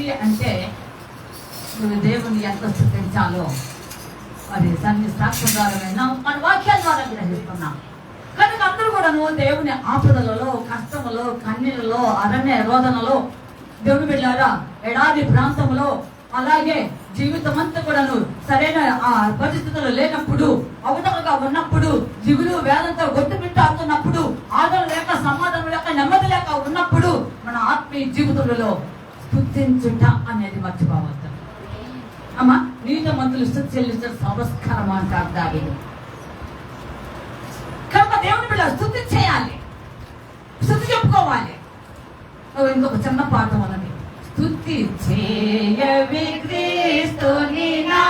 స్థుతి అంటే నువ్వు దేవుని ఎంత స్థుతించాలో మరి దాన్ని సాక్ష్యం ద్వారా మన వాక్యాల ద్వారా గ్రహిస్తున్నాం. కనుక అందరూ కూడా నువ్వు దేవుని ఆపదలలో, కష్టములో, కన్నీళ్ళలో, అరణ్య రోదనలో, దేవుని బిడ్డలారా ఎడారి ప్రాంతంలో, అలాగే జీవితం అంతా కూడా నువ్వు సరైన ఆ పరిస్థితులు లేనప్పుడు, అవతలుగా ఉన్నప్పుడు, దిగులు వేదంతో గొంతుమిట్టాడుతున్నప్పుడు, ఆదరణ లేక, సమాధానం లేక, నెమ్మది లేక ఉన్నప్పుడు మన ఆత్మీయ జీవితంలో స్తుతించుట అనేది మర్చిపోవద్దు. అమ్మా, నీతిమంతులు స్తుతి చెల్లించడం సంస్కారం అంటారు దావీదు. కనుక దేవుని బిడ్డ స్తుతి చేయాలి, స్తుతి చెప్పుకోవాలి. ఇంకొక చిన్న పాట ఉన్నది, స్తుతి చేయవి క్రీస్తుని నా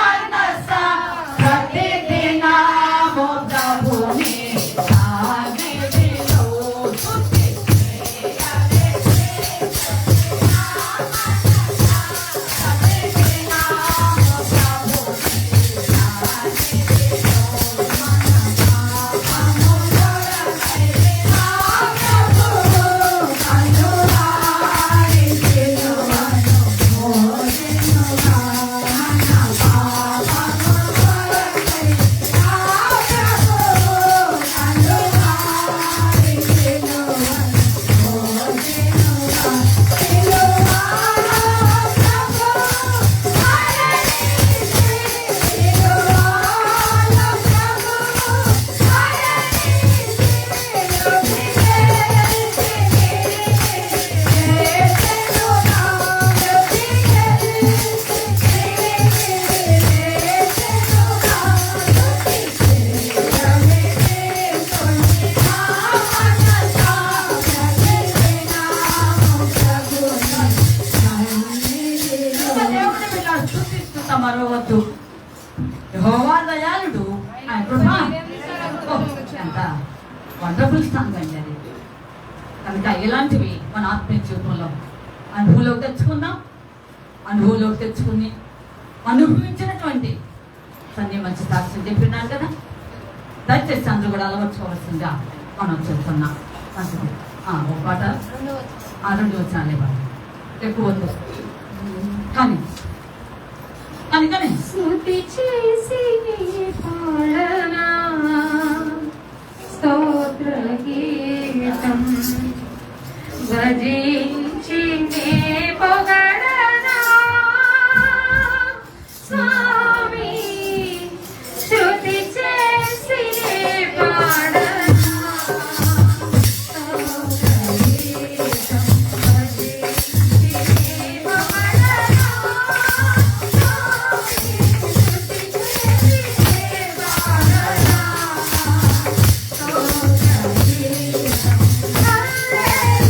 మనసా ప్రతిదినము ప్రభుని సాగిలో. స్తుతి చేయవి క్రీస్తుని నా మనసా ప్రతిదినము ప్రభుని సాగిలో. మరొవద్దు, యెహోవా దయాళుడు, ఆయన కృప ఎంత వండర్ఫుల్ సాంగ్ అండి అది. కనుక ఇలాంటివి మన ఆత్మీయ జీవితంలో అనుభవంలోకి తెచ్చుకుందాం. అనుభవంలోకి తెచ్చుకుని అనుభవించినటువంటి సన్ని మంచి సాక్ష్యం చెప్పినారు కదా, దయచేసి అందరూ కూడా అలవర్చుకోవాల్సిందిగా మనం చెప్తున్నాం. మంచిది. ఒక పాట 2 వచ్చాలే పాట ఎక్కువ వద్దు కానీ స్తుతి చేసి పాడనా స్తోత్ర గీతం భజించి పొగడనా స్వామి. స్తుతి చేసి పాడనా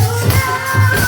Hallelujah.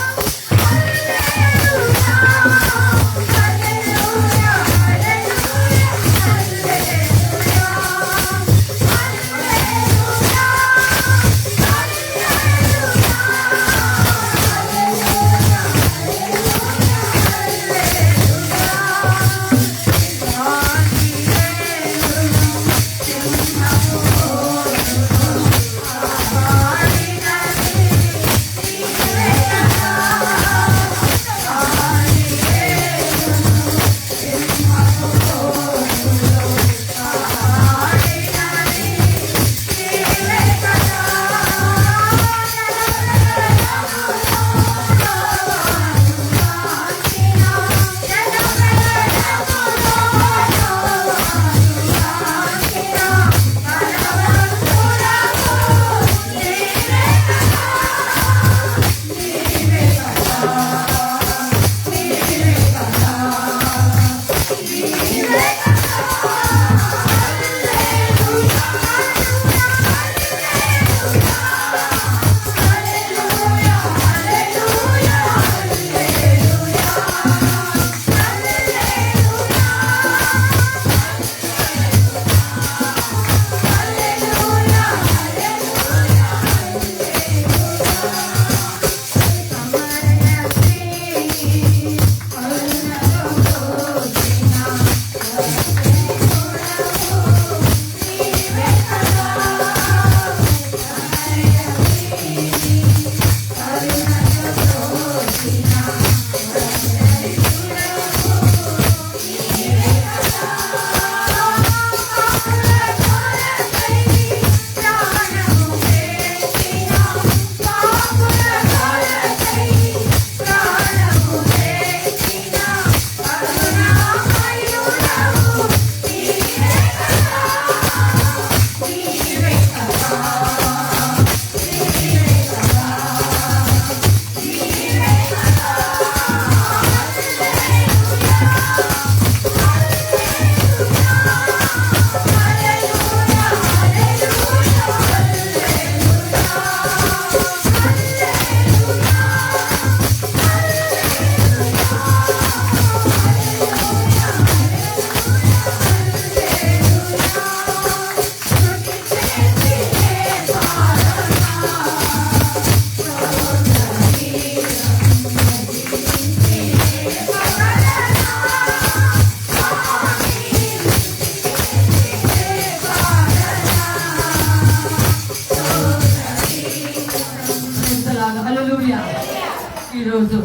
ఈరోజు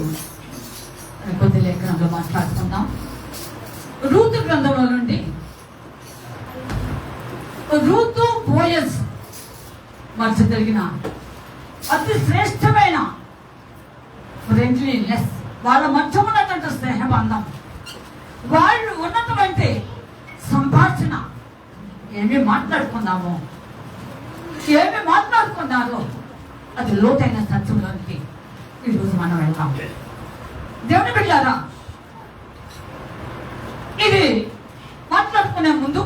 కొద్ది లేఖనంలో మాట్లాడుకుందాం. రూతు గ్రంథంలో నుండి రూతు బోయజ్ మధ్య జరిగిన అతి శ్రేష్టమైన ఫ్రెండ్లీనెస్, వాళ్ళ మధ్య ఉన్నటువంటి స్నేహబంధం, వాళ్ళు ఉన్నటువంటి సంభాషణ, ఏమి మాట్లాడుకున్నారో అది లోతైన సత్యంలోనికి ఈరోజు మనం వెళ్తాం. దేవుని బిడ్డారా, ఇది మాట్లాడుకునే ముందు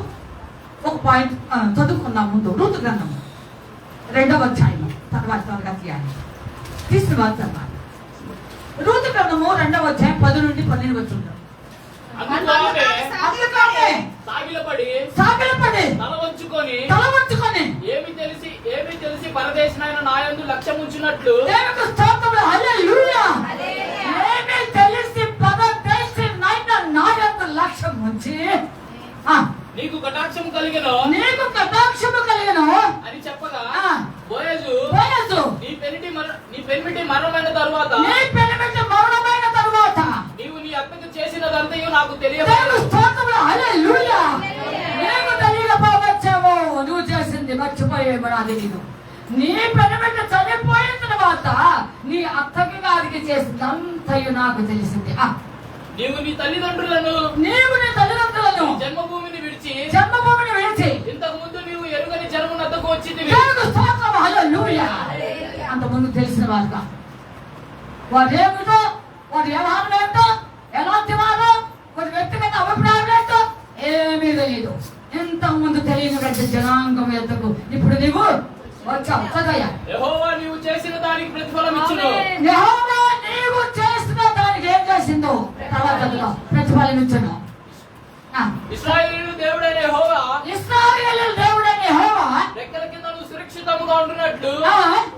ఒక పాయింట్ చదువుకుందాం. ముందు రూతు గ్రంథం 2వ అధ్యాయం తర్వాత త్వరగా తీసుకుని రూతు గ్రంథము 2వ అధ్యాయం 10 నుండి 12 వచ్చింది. సాగిలపడి తల వంచుకొని ఏమి తెలిసి పరదేశమైన నాయందు లక్ష్యముంచినట్లు దేవునికి స్తోత్రములు. హల్లెలూయా. ఏమి తెలిసి పరదేశమైన నాయందు లక్ష్యం ఉంచి నీకు కటాక్షము కలిగెను అని చెప్పగా బోయజు నీ పెనిమిటి మరణమైన తరువాత నీవు నీ అత్తకు చేసినదంతయు నాకు తెలియదు. నువ్వు చేసింది మర్చిపోయేమో నాకు తెలియదు. నీ పెనిమిటి చనిపోయిన తర్వాత నీ అత్తకి గారికి చేసినంతయు నాకు తెలిసింది. నీవు నీ తల్లిదండ్రులను జన్మభూమిని విడిచి ఇంతకు ముందు నీవు ఎరుగని జన్మనద్దకు వచ్చితివి. అంత ముందు తెలిసిన వారుగా వారు ఏమిటో, వారు వ్యవహారం ఏంటో, ఎలాంటి వారు, వారి వ్యక్తిగత అభిప్రాయం ఏంటో ఏమీ తెలియదు. ఇంత ముందు తెలియని జనాంగం ఎద్దకు ఇప్పుడు నీవు వచ్చావు. చదవయ్యా. యెహోవా నీవు చేసిన దానికి ప్రతిఫలం ఇచ్చును. యెహోవా నీవు చేసిన దానికి ఏం చేసిందో తర్వాత ప్రతిఫలం ఇచ్చును. ఇశ్రాయేలు దేవుడైన యెహోవా రెక్కల కింద నువ్వు సురక్షితముగా ఉండునట్లు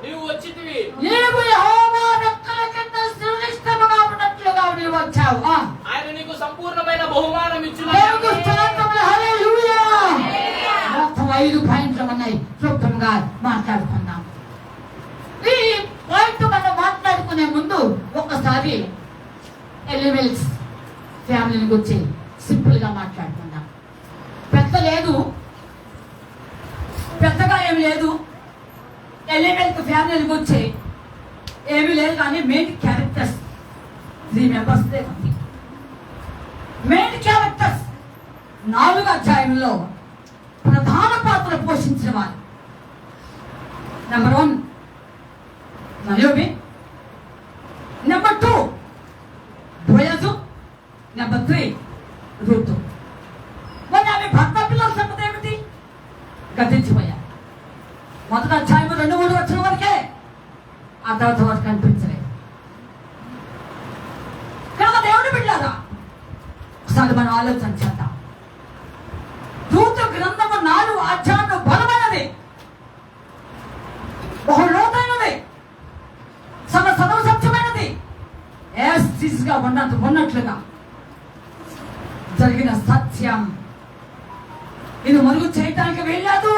నీవు వచ్చితివి. నీవు యెహోవా రెక్కల కింద సురక్షితముగా ఉన్నట్లుగా నీవు వచ్చావు. ఆయన నీకు సంపూర్ణమైన బహుమానం ఇచ్చును. హల్లెలూయా. మొత్తం 5 పాయింట్లు ఉన్నాయి. క్లుప్తంగా మాట్లాడుకుందాం. ఈ పాయింట్ మనం మాట్లాడుకునే ముందు ఒకసారి ఎలివెల్స్ ఫ్యామిలీని గురించి సింపుల్ గా మాట్లాడుకుందాం. పెద్దగా ఏమి లేదు. ఎలివెల్స్ ఫ్యామిలీని గురించి ఏమీ లేదు. కానీ మెయిన్ క్యారెక్టర్స్ 3 మెంబర్స్ ఉంది. మెయిన్ క్యారెక్టర్స్ 4వ అధ్యాయంలో ప్రధాన పాత్ర పోషించిన వారు. Number 1 Naomi, number 2 Boaz, number 3 Ruth. మరి ఆమె భర్త పిల్లల సంగతి ఏమిటి? గతించిపోయారు. మొదటి అధ్యాయం 2-3 వచ్చిన వరకే, ఆ తర్వాత వరకు కనిపించలేదు. కనుక దేవుడు బిడ్డారా, ఒకసారి మనం ఆలోచన చేద్దాం. రూతు గ్రంథము 4 అధ్యాయంలో బలమైనది, బహు లోతైనది, సర్వ సత్యమైనది. గా ఉన్నట్లుగా జరిగిన సత్యం. ఇది మరుగు చేయటానికి వెళ్ళదు.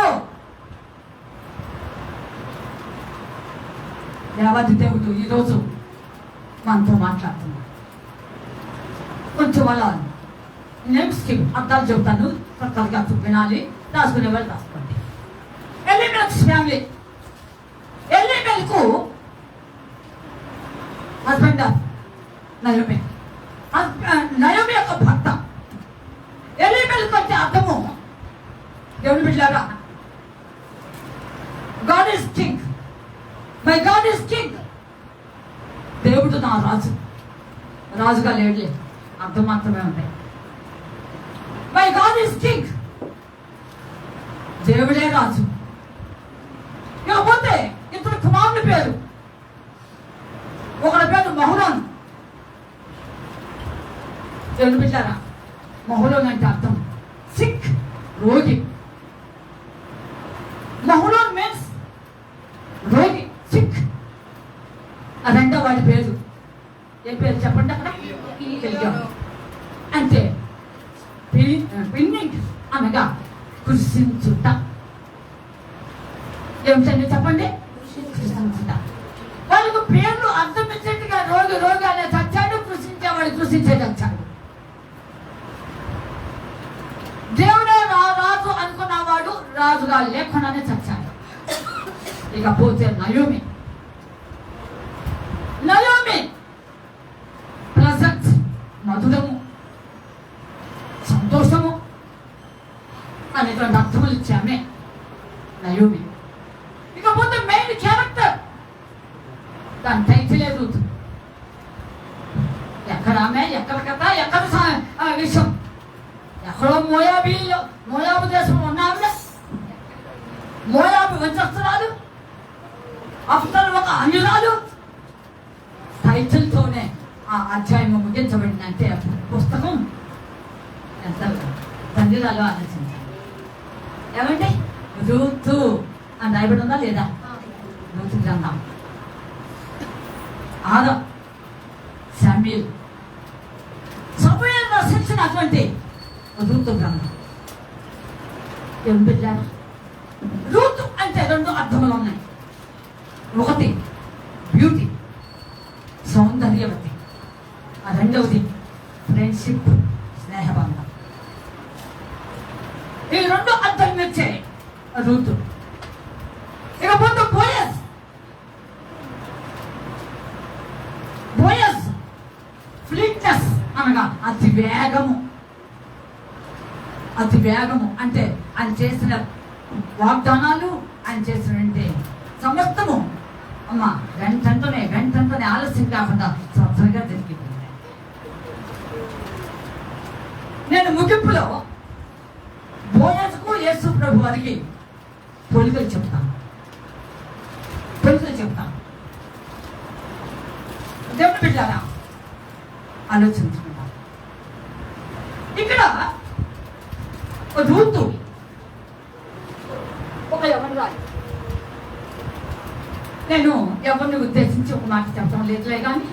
దేవాది దేవుడు ఈరోజు మనతో మాట్లాడుతున్నాడు. కొంచెం వాళ్ళ నేమ్స్కి అర్థాలు చెబుతాను, త్వరగా వినాలి. రాసుకునే వాళ్ళు రాసుకోండి. ఎలిమెల్స్ ఫ్యామిలీ. ఎలిమెల్కు హస్బెండ్ నయోమి, నయోమి యొక్క భర్త. ఎలిమెల్కు అంటే అర్థము, దేవుని బిడ్డలారా, God is king, my God is king. దేవుడు నా రాజు. రాజుగా లేడులే, అర్థం మాత్రమే ఉంటాయి. మై గాడ్ ఈస్ కింగ్, దేవుడే రాజు. ఇకపోతే ఇద్దరు కుమారుని పేరు. ఒకరి పేరు మహులోన్. దేవుని బిడ్డలారా, మహులోన్ అంటే అర్థం సిక్, రోగి. మహులోన్ మీన్స్ రోగి, సిక్. ఆ రెండో వాడి పేరు ఏ పేరు చెప్పండి అక్కడ? అంటే పిన్నింగ్ అనగా కృషించుట. ఏమిటండి చెప్పండి? కృషించుట. వాళ్ళకు పేర్లు అర్థం ఇచ్చేట్టుగా రోగి రోగి సృష్టించేదచ్చాడు. దేవుడే రాజు అనుకున్నవాడు రాజుగా లేకుండానే చచ్చాడు. ఇకపోతే నయోమి ప్లజెంట్, మధురము, సంతోషము అనేటువంటి అర్థములు ఇచ్చామే నయోమి. ఇకపోతే మెయిన్ క్యారెక్టర్, దాని టైటిలే రూతు. ఎక్కడ ఆమె, ఎక్కడ కథ, ఎక్కడ విషయం, ఎక్కడో మోయాబు దేశంలో ఉన్నావిడ, మోయాబు వంచస్తురాలు, అఫ్తర్ ఒక అన్యురాలు. టైటిల్తోనే ఆ అధ్యాయం ముగించబడిందంటే పుస్తకం ఎంత తండ్రిరాలో ఆలోచించాలి. ఏమంటే రూతు అని రాయబడి ఉందా లేదా? రూతు గ్రంథం, ఆదా, శామ్యూయల్, సమూయేలు రచించినటువంటి రూతు గ్రంథం. ఏం పెట్టారు? రూతు అంటే రెండు అర్థములు ఉన్నాయి. ఒకటి బ్యూటీ, సౌందర్యవతి. ఆ రెండవది ఫ్రెండ్షిప్, స్నేహబంధం. ఈ రెండు అర్థం వచ్చే రూతు. ఇకపోతే బోయస్ ఫ్లీట్నెస్ అనగా అతి వేగము. అంటే ఆయన చేసిన వాగ్దానాలు, ఆయన చేసినటువంటి సమస్తము అమ్మ వెంటనే ఆలస్యం కాకుండా త్వరగా జరిగిపోయింది. నేను ముగింపులో బోయస్కు యేసు ప్రభు వారికి పోలికలు చెప్తాను. దేవుని బిడ్డలారా ఆలోచించుకుంటాం. ఇక్కడ రూతు ఒక యవనురాలు. నేను ఎవరిని ఉద్దేశించి ఒక మాట చెప్పడం లేదులే కానీ,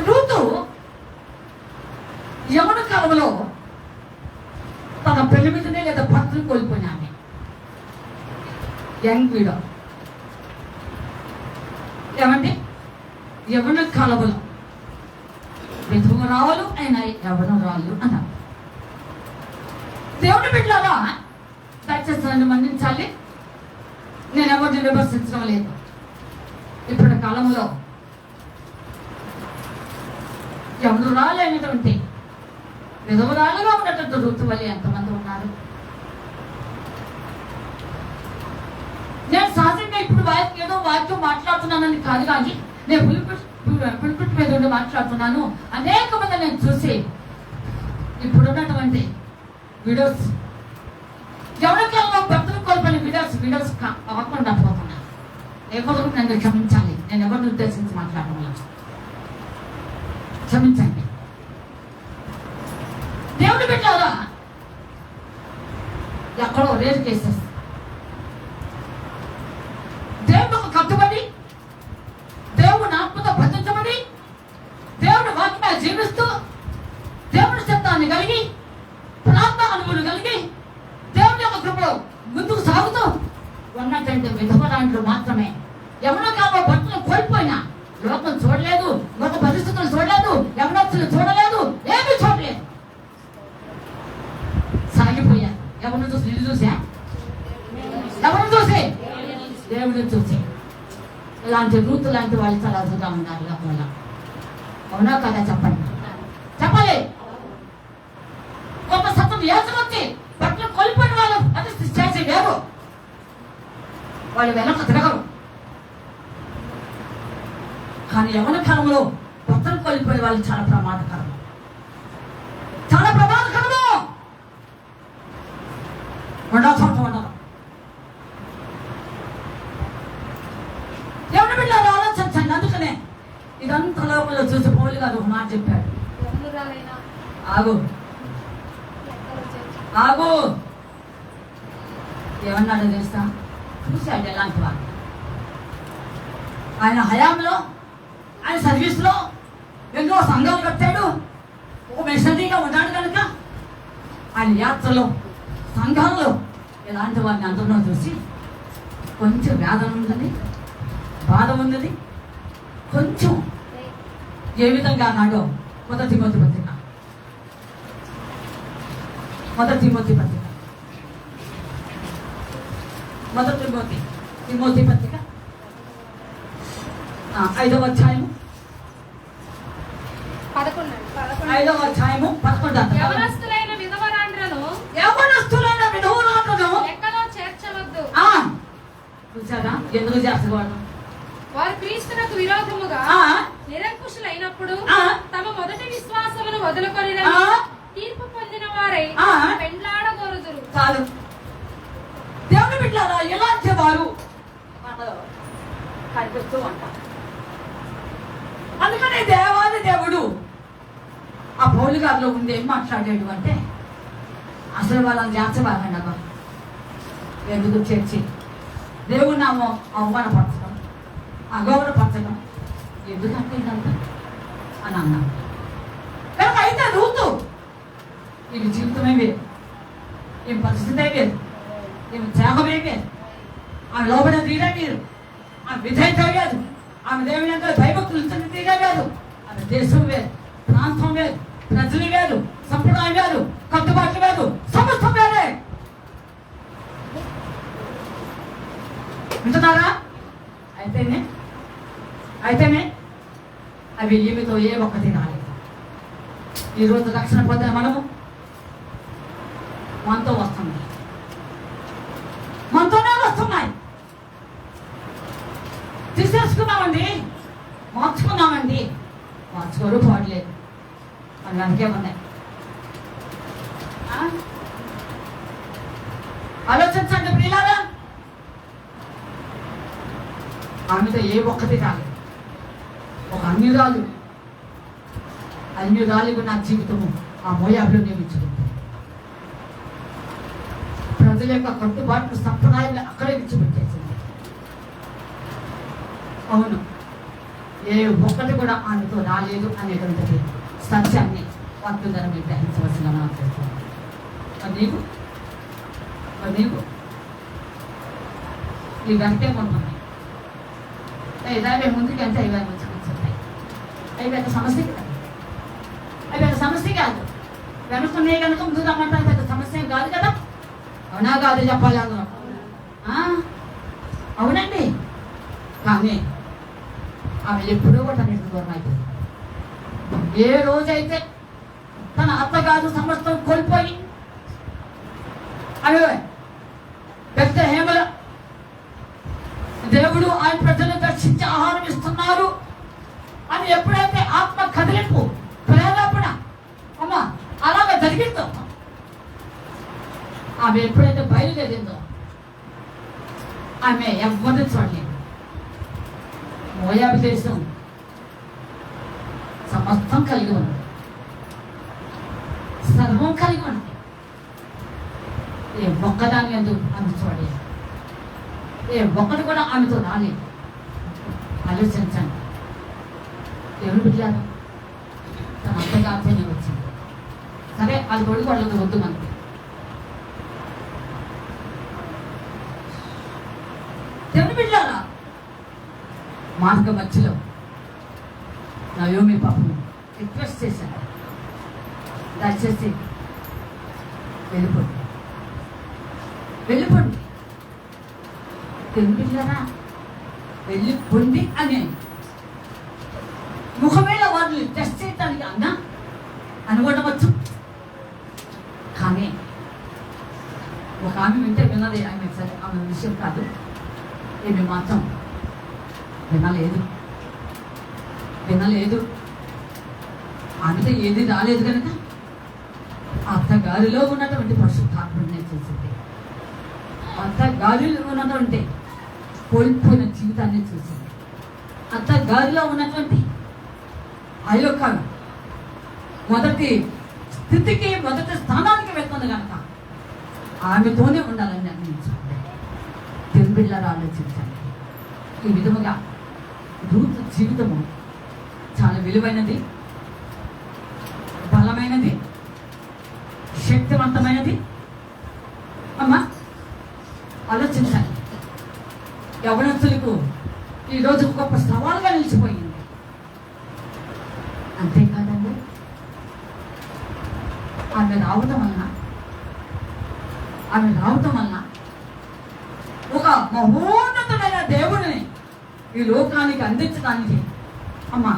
రూతు యవన కాలంలో తన పెళ్లి మీదనే లేదా భర్తను కోల్పోయినామె. యంగ్ వీడో ఏమంటే యవన కాలంలో విధవరాలు అయిన యవనరాళ్ళు అన్నారు. దేవుని బిడ్డలారా దయచేసి నన్ను మన్నించాలి, నేను ఎవరిని విమర్శించడం లేదు. ఇప్పుడు కాలంలో యవనరాలైనటువంటి విధవరాలుగా ఉన్నటువంటి ఋతువలి ఎంతమంది ఉన్నారు? నేను సహజంగా ఇప్పుడు ఏదో వాక్యం మాట్లాడుతున్నానని కాదు, కానీ నేను పులిపిట్ మీద ఉండి మాట్లాడుతున్నాను. అనేక మంది నేను చూసి ఇప్పుడున్నటువంటి విడోస్, ఎవరికాలంలో భర్తలు కోల్పోయిన విడోస్ అవ్వకుండా పోతున్నా. ఎవరు నన్ను క్షమించాలి, నేను ఎవరిని ఉద్దేశించి మాట్లాడడం లేదు, క్షమించండి. దేవుని బిడ్డలారా ఎక్కడో రేరు కేసెస్ దేవుడు కట్టుబడి, దేవుని ఆత్మతో బంధించబడి, దేవుని వాక్యాన్ని జీవిస్తూ, దేవుని శబ్దాన్ని కలిగి, ప్రార్థన అనుభూతి కలిగి, దేవుని యొక్క కృపలో ముందుకు సాగుతూ ఉన్నటువంటి విధవరాండ్రు మాత్రమే. ఎవరో కాలో భర్తలు కోల్పోయినా లోకం చూడలేదు, గొప్ప పరిస్థితులు చూడలేదు, ఎవరొచ్చులు చూడలేదు, ఏమీ చూడలేదు, సాగిపోయారు. ఎవరిని చూసి నిన్ను చూసా? ఎవరిని చూసి? దేవుడిని చూసి. ఇలాంటి రూతు లాంటి వాళ్ళు చాలా అదుగా ఉన్నారు లోకంలో. అవునా కదా? చెప్పండి, చెప్పాలి. గొప్ప సత్వం ఏసొచ్చి బట్టలు కోల్పోయిన వాళ్ళు అది చేసి వేరు, వాళ్ళు వెనక తిరగరు. కానీ యవన కాలంలో బట్టలు కోల్పోయిన వాళ్ళు చాలా ప్రమాదకరం, చాలా ప్రమాదకరము. చోట ఉండరు. ఎవరి బిడ్డలు ఆలోచించండి. అందుకనే ఇదంతా లోపల చూసి పౌలు గారు ఒక మాట చెప్పాడు. ఆగు ఏమన్నాడు తెలుసా? చూశాడు ఎలాంటి వాడు. ఆయన హయాంలో, ఆయన సర్వీస్లో ఎన్నో సంఘాలు కట్టాడు. ఒక మిషనరీగా ఉన్నాడు కనుక ఆయన యాత్రలో, సంఘాల్లో ఇలాంటి వారిని అందరిలో చూసి కొంచెం వేదన ఉన్నది, బాధ ఉన్నది, కొంచెం ఏ విధంగా అన్నాడో మొదటి తిమోతి పత్రిక మొదటి తిమోతి పత్రిక 5వ అధ్యాయము 5వ అధ్యాయము 11. యవనస్తులైన విధవరాండ్రను లెక్కలో చేర్చవద్దు. చూసారా ఎందుకు చేస్తారు? వారు క్రీస్తునకు విరోధముగా నిరంకుశులైనప్పుడు తమ మొదటి విశ్వాసమును వదులుకొని తీర్పు పొందిన వారై పెండ్లాడగోరుదురు. చాలు. దేవుని బిడ్డలారా, ఎలాంటి వారు కనిపిస్తూ ఉంటారు. అందుకనే దేవాది దేవుడు ఆ పౌలు గారిలో ఉండి ఏం మాట్లాడాడు అంటే, అసలు వాళ్ళని చేర్చబాకండి అబ్బా, ఎందుకు చేర్చి దేవుడు నామో అవమానపరచడం, అగౌరవపరచడం ఎందుకంటే ఇదంతా అని అన్నాడు. కనుక అయితే రూతు ఈమె జీవితమే వేరు, ఈమె పరిస్థితే వేరు, ఈమె త్యాగమే వేరు, ఆమె లోపల తీరే వేరు, ఆమె విధేయత వేరు, ఆమె దేవుని యొక్క భయభక్తులు తీరే వేరు, ఆమె దేశం వేరు, ప్రాంతం వేరు, ప్రజలు వేరు, సంప్రదాయం వేరు, కట్టుబాట్లు వేరు, సమస్తం వేరే. వింటున్నారా? అయితేనే అవి ఈమెతో ఏ ఒక్కటి రాలేదు. ఈరోజు రక్షణ పొందిన మనము మనతో వస్తుంది, మనతోనే వస్తున్నాయి. తీసేసుకున్నామండి, మార్చుకోరు పోవట్లేదు అని వెనకే ఉన్నాయి. ఆలోచించండి ప్రియులారా, ఆమెతో ఏ ఒక్కటి రాలేదు. ఒక అన్యురాలిగా నా జీవితము ఆ మోయాబులో నియమించుకుంది. ప్రజల యొక్క కట్టుబాట్లు సంప్రదాయాలు అక్కడే విడిచిపెట్టేసింది. అవును, ఏ ఒక్కటి కూడా ఆమెతో రాలేదు అనేటువంటిది సత్యాన్ని వాక్యం మీరు గ్రహించవలసిన నీకు ఈ వెనకే ఉంటున్నాయి. ఇలాగే ముందుకు అంటే ఇవాళ మంచి కూర్చుంటాయి. అవి పెద్ద సమస్య కాదు, వెనుకున్నాయి కనుక ముందు రమ్మంటారు. పెద్ద సమస్య కాదు కదా. అవునా కాదు చెప్పాలి అందరూ. అవునండి, కానీ ఆమె ఎప్పుడో కూడా నీకు దూరం అయిపోయింది. ఏ రోజైతే తన అత్తగారు సమస్తం కోల్పోయి అవి పెద్ద హేమల దేవుడు ఆయన ప్రజలను దర్శించి ఆహారం ఇస్తున్నారు అని ఎప్పుడైతే ఆత్మ కదిలింపు ప్రేరేపణ అమ్మా అలాగ జరిగిందో, ఆమె ఎప్పుడైతే బయలుదేరిందో ఆమె ఎవరిని చూడలేదు. మోయాబు దేశం సమస్తం కలిగి ఉంది, సర్వం కలిగి ఉంది. ఏ ఒక్కదాని ఎందుకు ఆమె చూడలేదు, ఏ ఒక్కటి కూడా ఆమెతో రాలేదు. ఆలోచించండి, ఎవరు బిడ్డారు? తన అత్తగారితోనే వచ్చింది. సరే, అది కొడుకు వాళ్ళతో వద్దు మనకి. ఎవరు బిడ్డారా? మార్గ మధ్యలో నయోమి పాపం రిక్వెస్ట్ చేశాను, దయచేసి వెళ్ళిపోండి. తెలిపిల్లారా వెళ్ళిపోండి అని ముఖమేళ వారిని టెస్ట్ చేయటానికి అన్నా అనుకోవటవచ్చు. కానీ ఒక ఆమె వింటే విన్నది, ఆమె సరే ఆమె విషయం కాదు, ఏమి మాత్రం వినలేదు. ఆమెతో ఏది రాలేదు కనుక అత్తగారిలో ఉన్నటువంటి పరిశుద్ధాత్మని చూసింది. అత్తగారిలో ఉన్నటువంటి కోల్పోయిన జీవితాన్ని చూసింది. అత్తగారిలో ఉన్నటువంటి ఆ యొక్క మొదటి స్థితికి, మొదటి స్థానానికి వెళ్తుంది కనుక ఆమెతోనే ఉండాలని నిర్ణయించుకుంది. తెలుగుళ్ళారా ఆలోచించండి. ఈ విధముగా రూతు జీవితము చాలా విలువైనది, బలమైనది, శక్తివంతమైనది. అమ్మా ఆలోచించాలి. యవనస్తులకు ఈరోజు గొప్ప సవాలుగా నిలిచిపోయింది. అంతేకాదండి, ఆమె రావటం వలన ఒక మహోన్నతుడైన దేవుడిని ఈ లోకానికి అందించడానికి అమ్మా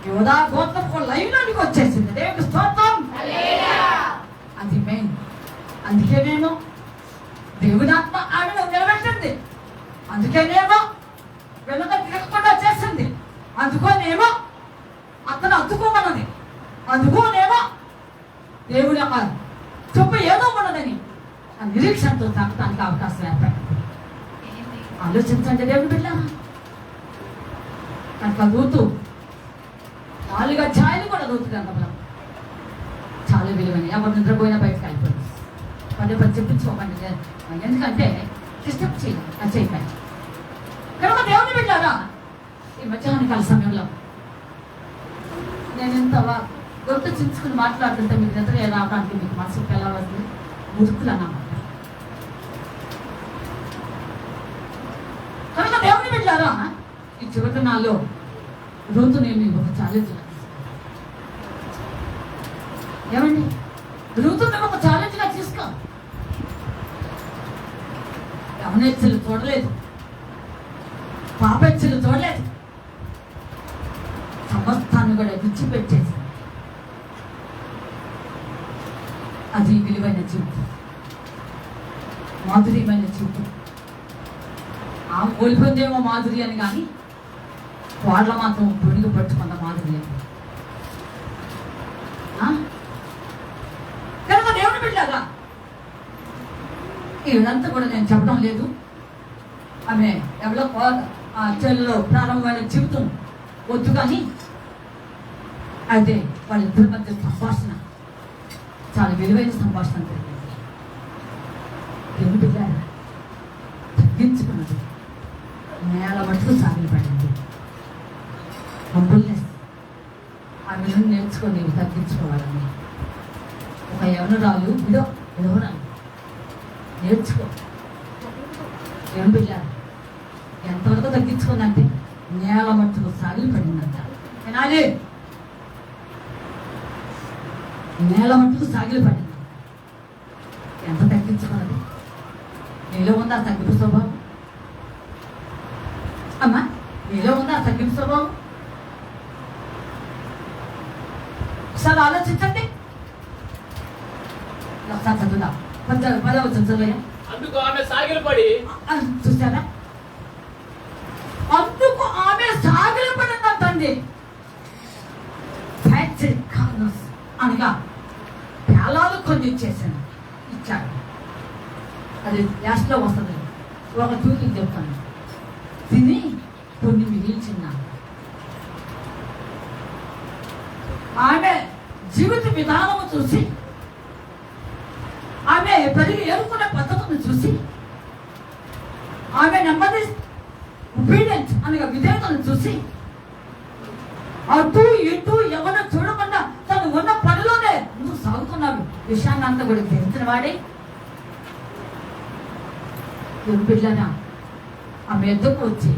యోధా గోత్రపు లైవ్లోనికి వచ్చేసింది. దేవుడికి స్తోత్రం. అది మెయిన్. అందుకేనేమో దేవుని ఆత్మ ఆమెను నిలబెట్టింది, అందుకేనేమో వెనుక తిరగకుండా చేసింది, అందుకోనేమో అతను అద్దుకోమన్నది, అందుకోనేమో దేవుని యొక్క చెప్పు ఏదో ఉన్నదని ఆ నిరీక్షణతో తాకటానికి అవకాశం ఏర్పడింది. ఆలోచించండి దేవుని బిడ్డ. కనుక రూతు 4 అధ్యాయాలు కూడా రూతు గ్రంథంలో చాలా విలువని. ఎవరు నిద్రపోయినా బయటకు వెళ్ళిపోయింది. పదే చెప్పించుకోకండి, ఎందుకంటే డిస్టర్బ్ చేయకండి. కనుక దేవుని బిడ్డారా, ఈ మధ్యాహ్నకాల సమయంలో నేను ఇంత గొంతు చించుకుని మాట్లాడుతుంటే మీకు నిద్ర రావడానికి మీకు మనసుకు ఎలా వస్తుంది? మురుకులు అన్నమాట. కనుక దేవుని బిడ్డారా, ఈ చివరి నాలో రూతు నేను ఒక ఛాలెంజ్ ఏమండి, రూతు మేము ఒక ఛాలెంజ్గా తీసుకో. యవనెచ్చలు చూడలేదు, పాపెచ్చలు చూడలేదు, సమస్తాన్ని కూడా విడిచిపెట్టేసి అది విలువైన జీవితం, మాధుర్యమైన జీవితం. ఆ కోల్పోయిందేమో మాధురి అని కానీ వాళ్ళ మాత్రం పొడిగి పట్టుకున్న మాధుర్యం. కనుక దేవుని బిడ్డలారా, ఇదంతా కూడా నేను చెప్పడం లేదు. ఆమె ఎవరో చెల్లలో ప్రారంభమైన జీవితం వద్దు, కానీ అయితే వాళ్ళిద్దరి మధ్య సంభాషణ చాలా విలువైన సంభాషణ జరిగింది. దేవుని బిడ్డలారా, తగ్గించుకున్నది నేల మట్టుకు సాగిలపడింది. హంబుల్నెస్ ఆమె నుండి నేర్చుకొని తగ్గించుకోవాలని ఒక యవనురాలు విలువరాలు నేర్చుకో. ఏం బిడ్డారు ఎంతవరకు తగ్గించుకుందంటే నేల మట్టుకు సాగిలి పడిందంట. వినాలి, నేల మట్టుకు సాగిలి పడింది. ఎంత తగ్గించుకున్నది? నీలో ఉందా తగ్గింపు స్వభావం? అమ్మా, నీలో ఉందా తగ్గింపు స్వభావం? ఒకసారి ఆలోచించండి. ఒకసారి చదువుదా 10వ చదువుయా. అందుకు ఆమె సాగిలపడి చూసారా, అందుకు ఆమె సాగిలపడిందంటండి. అనగా పేలాలు కొన్ని ఇచ్చేసాను, ఇచ్చాడు. అది లాస్ట్లో వస్తుంది. ఒక తూకి చెప్తాను, తిని కొన్ని మిగిల్చిందాను. ఆమె జీవిత విధానము చూసి, ఆమె పెరిగి ఏరుకునే పద్ధతిని చూసి, ఆమె నెమ్మది ఒబీడియన్స్ అనగా విధేయతను చూసి, అటు ఇటు ఎవరు చూడకుండా తను ఉన్న పనిలోనే ముందుకు సాగుతున్నాడు. విషయాన్ని అంతా కూడా తెలిసిన వాడే బిడ్డనా ఆమె ఎద్దుకు వచ్చి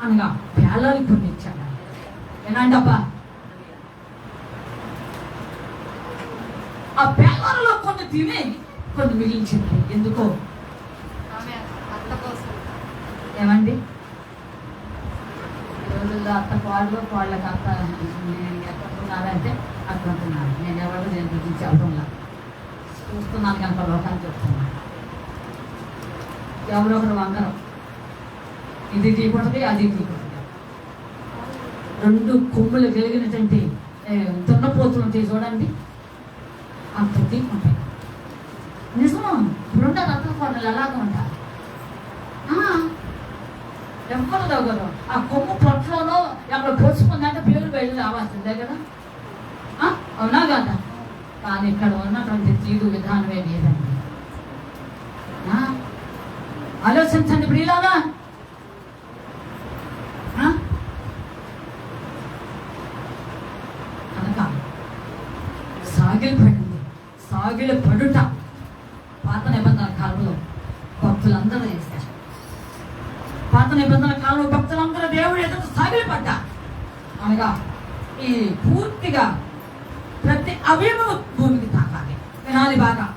అనగా పేలాలు కొన్ని ఇచ్చాడు. ఏనండబ్బా, ఆ పేలాలలో కొన్ని తిని కొన్ని మిగిలించింది. ఎందుకో ఏమండి, రోజుల్లో అత్త వాళ్ళకి అత్త ఎక్కడ ఉన్నారంటే అక్కడ ఉంటున్నారు. నేను ఎవరు నేను గురించి చెప్పడంలా చూస్తున్నాను కనుక లోకాన్ని చెప్తున్నాను. ఎవరొకరు వంగరం, ఇది తీపడుతుంది అది తీపడుతుంది. 2 కొమ్ములు కలిగినటువంటి దున్నపోతులు ఉంటాయి చూడండి, అంత తీకుంటాయి. నిజమా, ఇప్పుడుంటారు అత్త కోడలు ఎలాగ ఉంటారు. ఎవరు దగ్గర ఆ కొమ్ము పొట్టలోనో ఎక్కడ పొడుచుకుందంటే పేరు బయలు రావాల్సిందే కదా, అవునా కదా. కానీ ఇక్కడ ఉన్నటువంటి తీరు విధానమే లేదండి. ఆలోచించండి ప్రియులారా. కనుక సాగిలి పడుట పాత నిబంధనల కాలంలో భక్తులందరూ చేశారు. పాత నిబంధనల కాలంలో భక్తులందరూ దేవుడు ఎదుట సాగిలి పడ్డా. అనగా ఈ పూర్తిగా ప్రతి అవయవం భూమికి తాకాలి. వినాలి బాగా,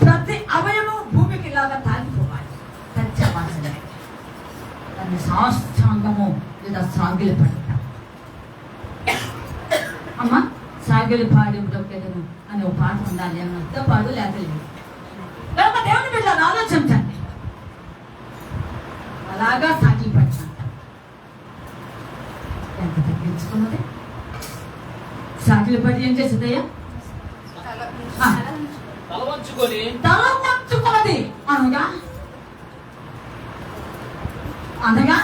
ప్రతి అవయవం భూమికి ఇలాగా తాకిపోవాలి, తెచ్చవలసిందే. దాన్ని సాష్టాంగము లేదా సాగిలి పడటం. అమ్మ సాగిలి పాడి ఉడకెదను అనే ఒక పాట ఉండాలి అన్నంత పాడు లేకలేదు. కనుక దేవుని బిడ్డ ఆలోచించండి, అలాగా సాగిలి పడటం ఎంత తగ్గించుకున్నది. సాగిలి పడి ఏం చేసిందయ్యా? తల వంచుకొని అనగా అనగా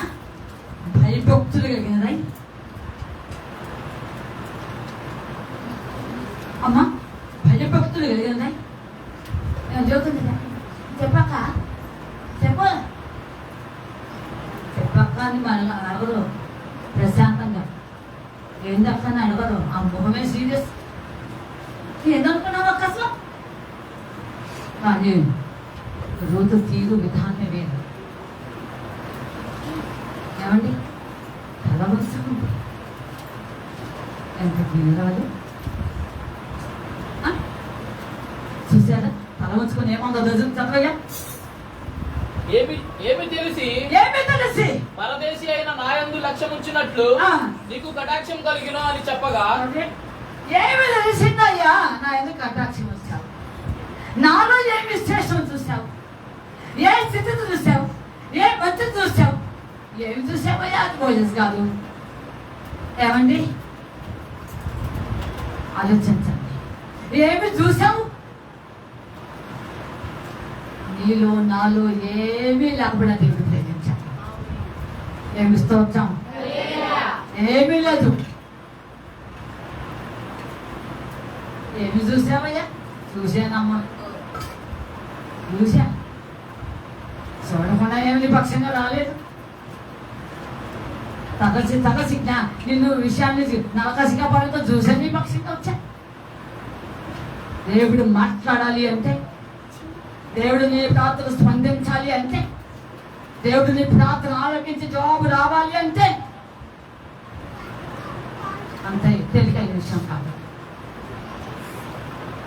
భయభక్తులు కలిగినదై. అమ్మా భయభక్తులు కలిగినదై. చదువుతుంది చెప్పాక చెప్పాక అని మన అడగరు ప్రశాంతంగా. ఏందక్క అని అడగరు, ఆ ముఖమే సీరియస్. ఏందనుకున్నావు అక్క అసలు? కానీ రోజు తీరు విధానమే వేరు. ఏమండి తల వంచుకుంది ఎంత తీరాలు చూసారా? తల వంచుకొని ఏమందో చదవగా ఏమి తెలిసి పరదేశి అయిన నాయందు లక్ష్యం ఉంచినట్లు నీకు కటాక్షం కలిగిన అని చెప్పగా, ఏమి తెలిసిందయ్యా నా ఎందుకు కటాక్షం వచ్చావు? నాలో ఏ విశేషం చూసావు? ఏ స్థితిని చూసావు? ఏ మంచిని చూసావు? ఏమి చూసావయ్యా? అది భోజనం కాదు. ఏమండి ఆలోచించండి, ఏమి చూసావు? నీలో నాలో ఏమీ లేకపోయినా దేవుడు ప్రేమించాడు. ఏమి స్తోత్రం, ఏమీ లేదు. ఏమి చూసావయ్యా? చూశానమ్మా, చూశా. చూడకుండా ఏమి పక్షంగా రాలేదు. తగసి నిన్ను విషయాన్ని నరకసిగా పడుతూ చూశాను, నీ పక్షంగా వచ్చా. దేవుడు మాట్లాడాలి అంటే, దేవుడు నీ ప్రార్థన స్పందించాలి అంటే, దేవుడు నీ ప్రార్థన ఆలోచించి జవాబు రావాలి అంటే అంత తేలికైన విషయం కాదు.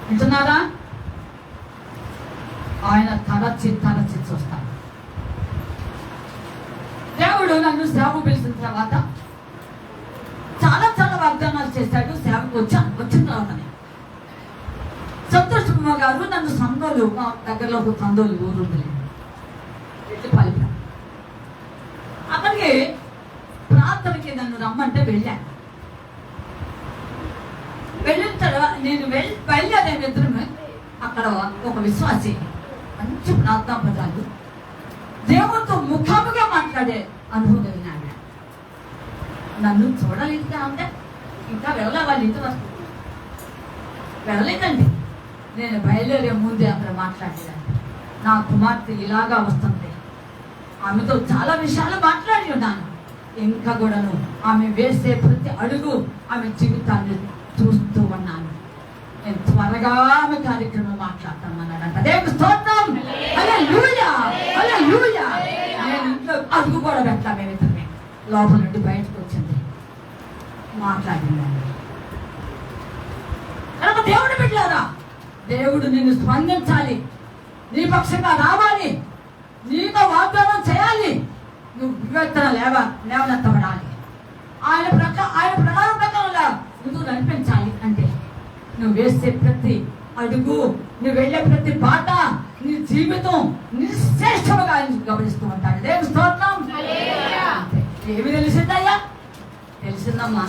వింటున్నారా? ఆయన తరచి చూస్తాడు. దేవుడు నన్ను సేవకు పిలిచిన తర్వాత చాలా వాగ్దానాలు చేశాడు. సేవకు వచ్చిన తర్వాతనే సంతోష్ కుమార్ గారు నన్ను సందోలు, మా దగ్గరలో ఒక సందోలు ఊరు ఉంది, పలిప. అక్కడికి ప్రార్థనకి నన్ను రమ్మంటే వెళ్ళాను. వెళ్ళిన తర్వాత నేను బయలుదేరే ఇద్దరు అక్కడ ఒక విశ్వాసి మంచి ప్రార్థనా పదాలు దేవుడితో ముఖాముగా మాట్లాడే అనుభవం కలిగినాడు. నన్ను చూడలేదుగా అంటే ఇంకా వెళ్ళలే, వాళ్ళు ఇంతవరకు వెళ్ళలేదండి. నేను బయలుదేరే ముందే అక్కడ మాట్లాడేదాన్ని. నా కుమార్తె ఇలాగా వస్తుంది, ఆమెతో చాలా విషయాలు మాట్లాడి ఉన్నాను. ఇంకా కూడాను ఆమె వేసే ప్రతి అడుగు ఆమె జీవితాన్ని చూస్తూ ఉన్నాను. నేను త్వరగా ఆమె కార్యక్రమం మాట్లాడతామన్నాడంట. దేవుని స్తోత్రం, హల్లెలూయా, హల్లెలూయా. నేను ఇంట్లో అడుగు కూడా పెట్టా. మేమిద్దరమే లోపల నుండి బయటకు వచ్చింది, మాట్లాడిందండి. కనుక దేవుడు బిడ్డలారా, దేవుడు నిన్ను స్పందించాలి, నీ పక్షంగా రావాలి, నీతో వాగ్దానం చేయాలి. నువ్వు వివేచన లేవనెత్తబడాలి. ఆయన ప్రకారం ప్రకారం నువ్వు నడిపించాలి అంటే నువ్వు వేసే ప్రతి అడుగు, నువ్వు వెళ్ళే ప్రతి బాట, నీ జీవితం నిశ్చేష్టముగా ఆయన గమనిస్తూ ఉంటాడు. దేవుని స్తోత్రం. ఏమి తెలిసిందయ్యా? తెలిసిందమ్మా.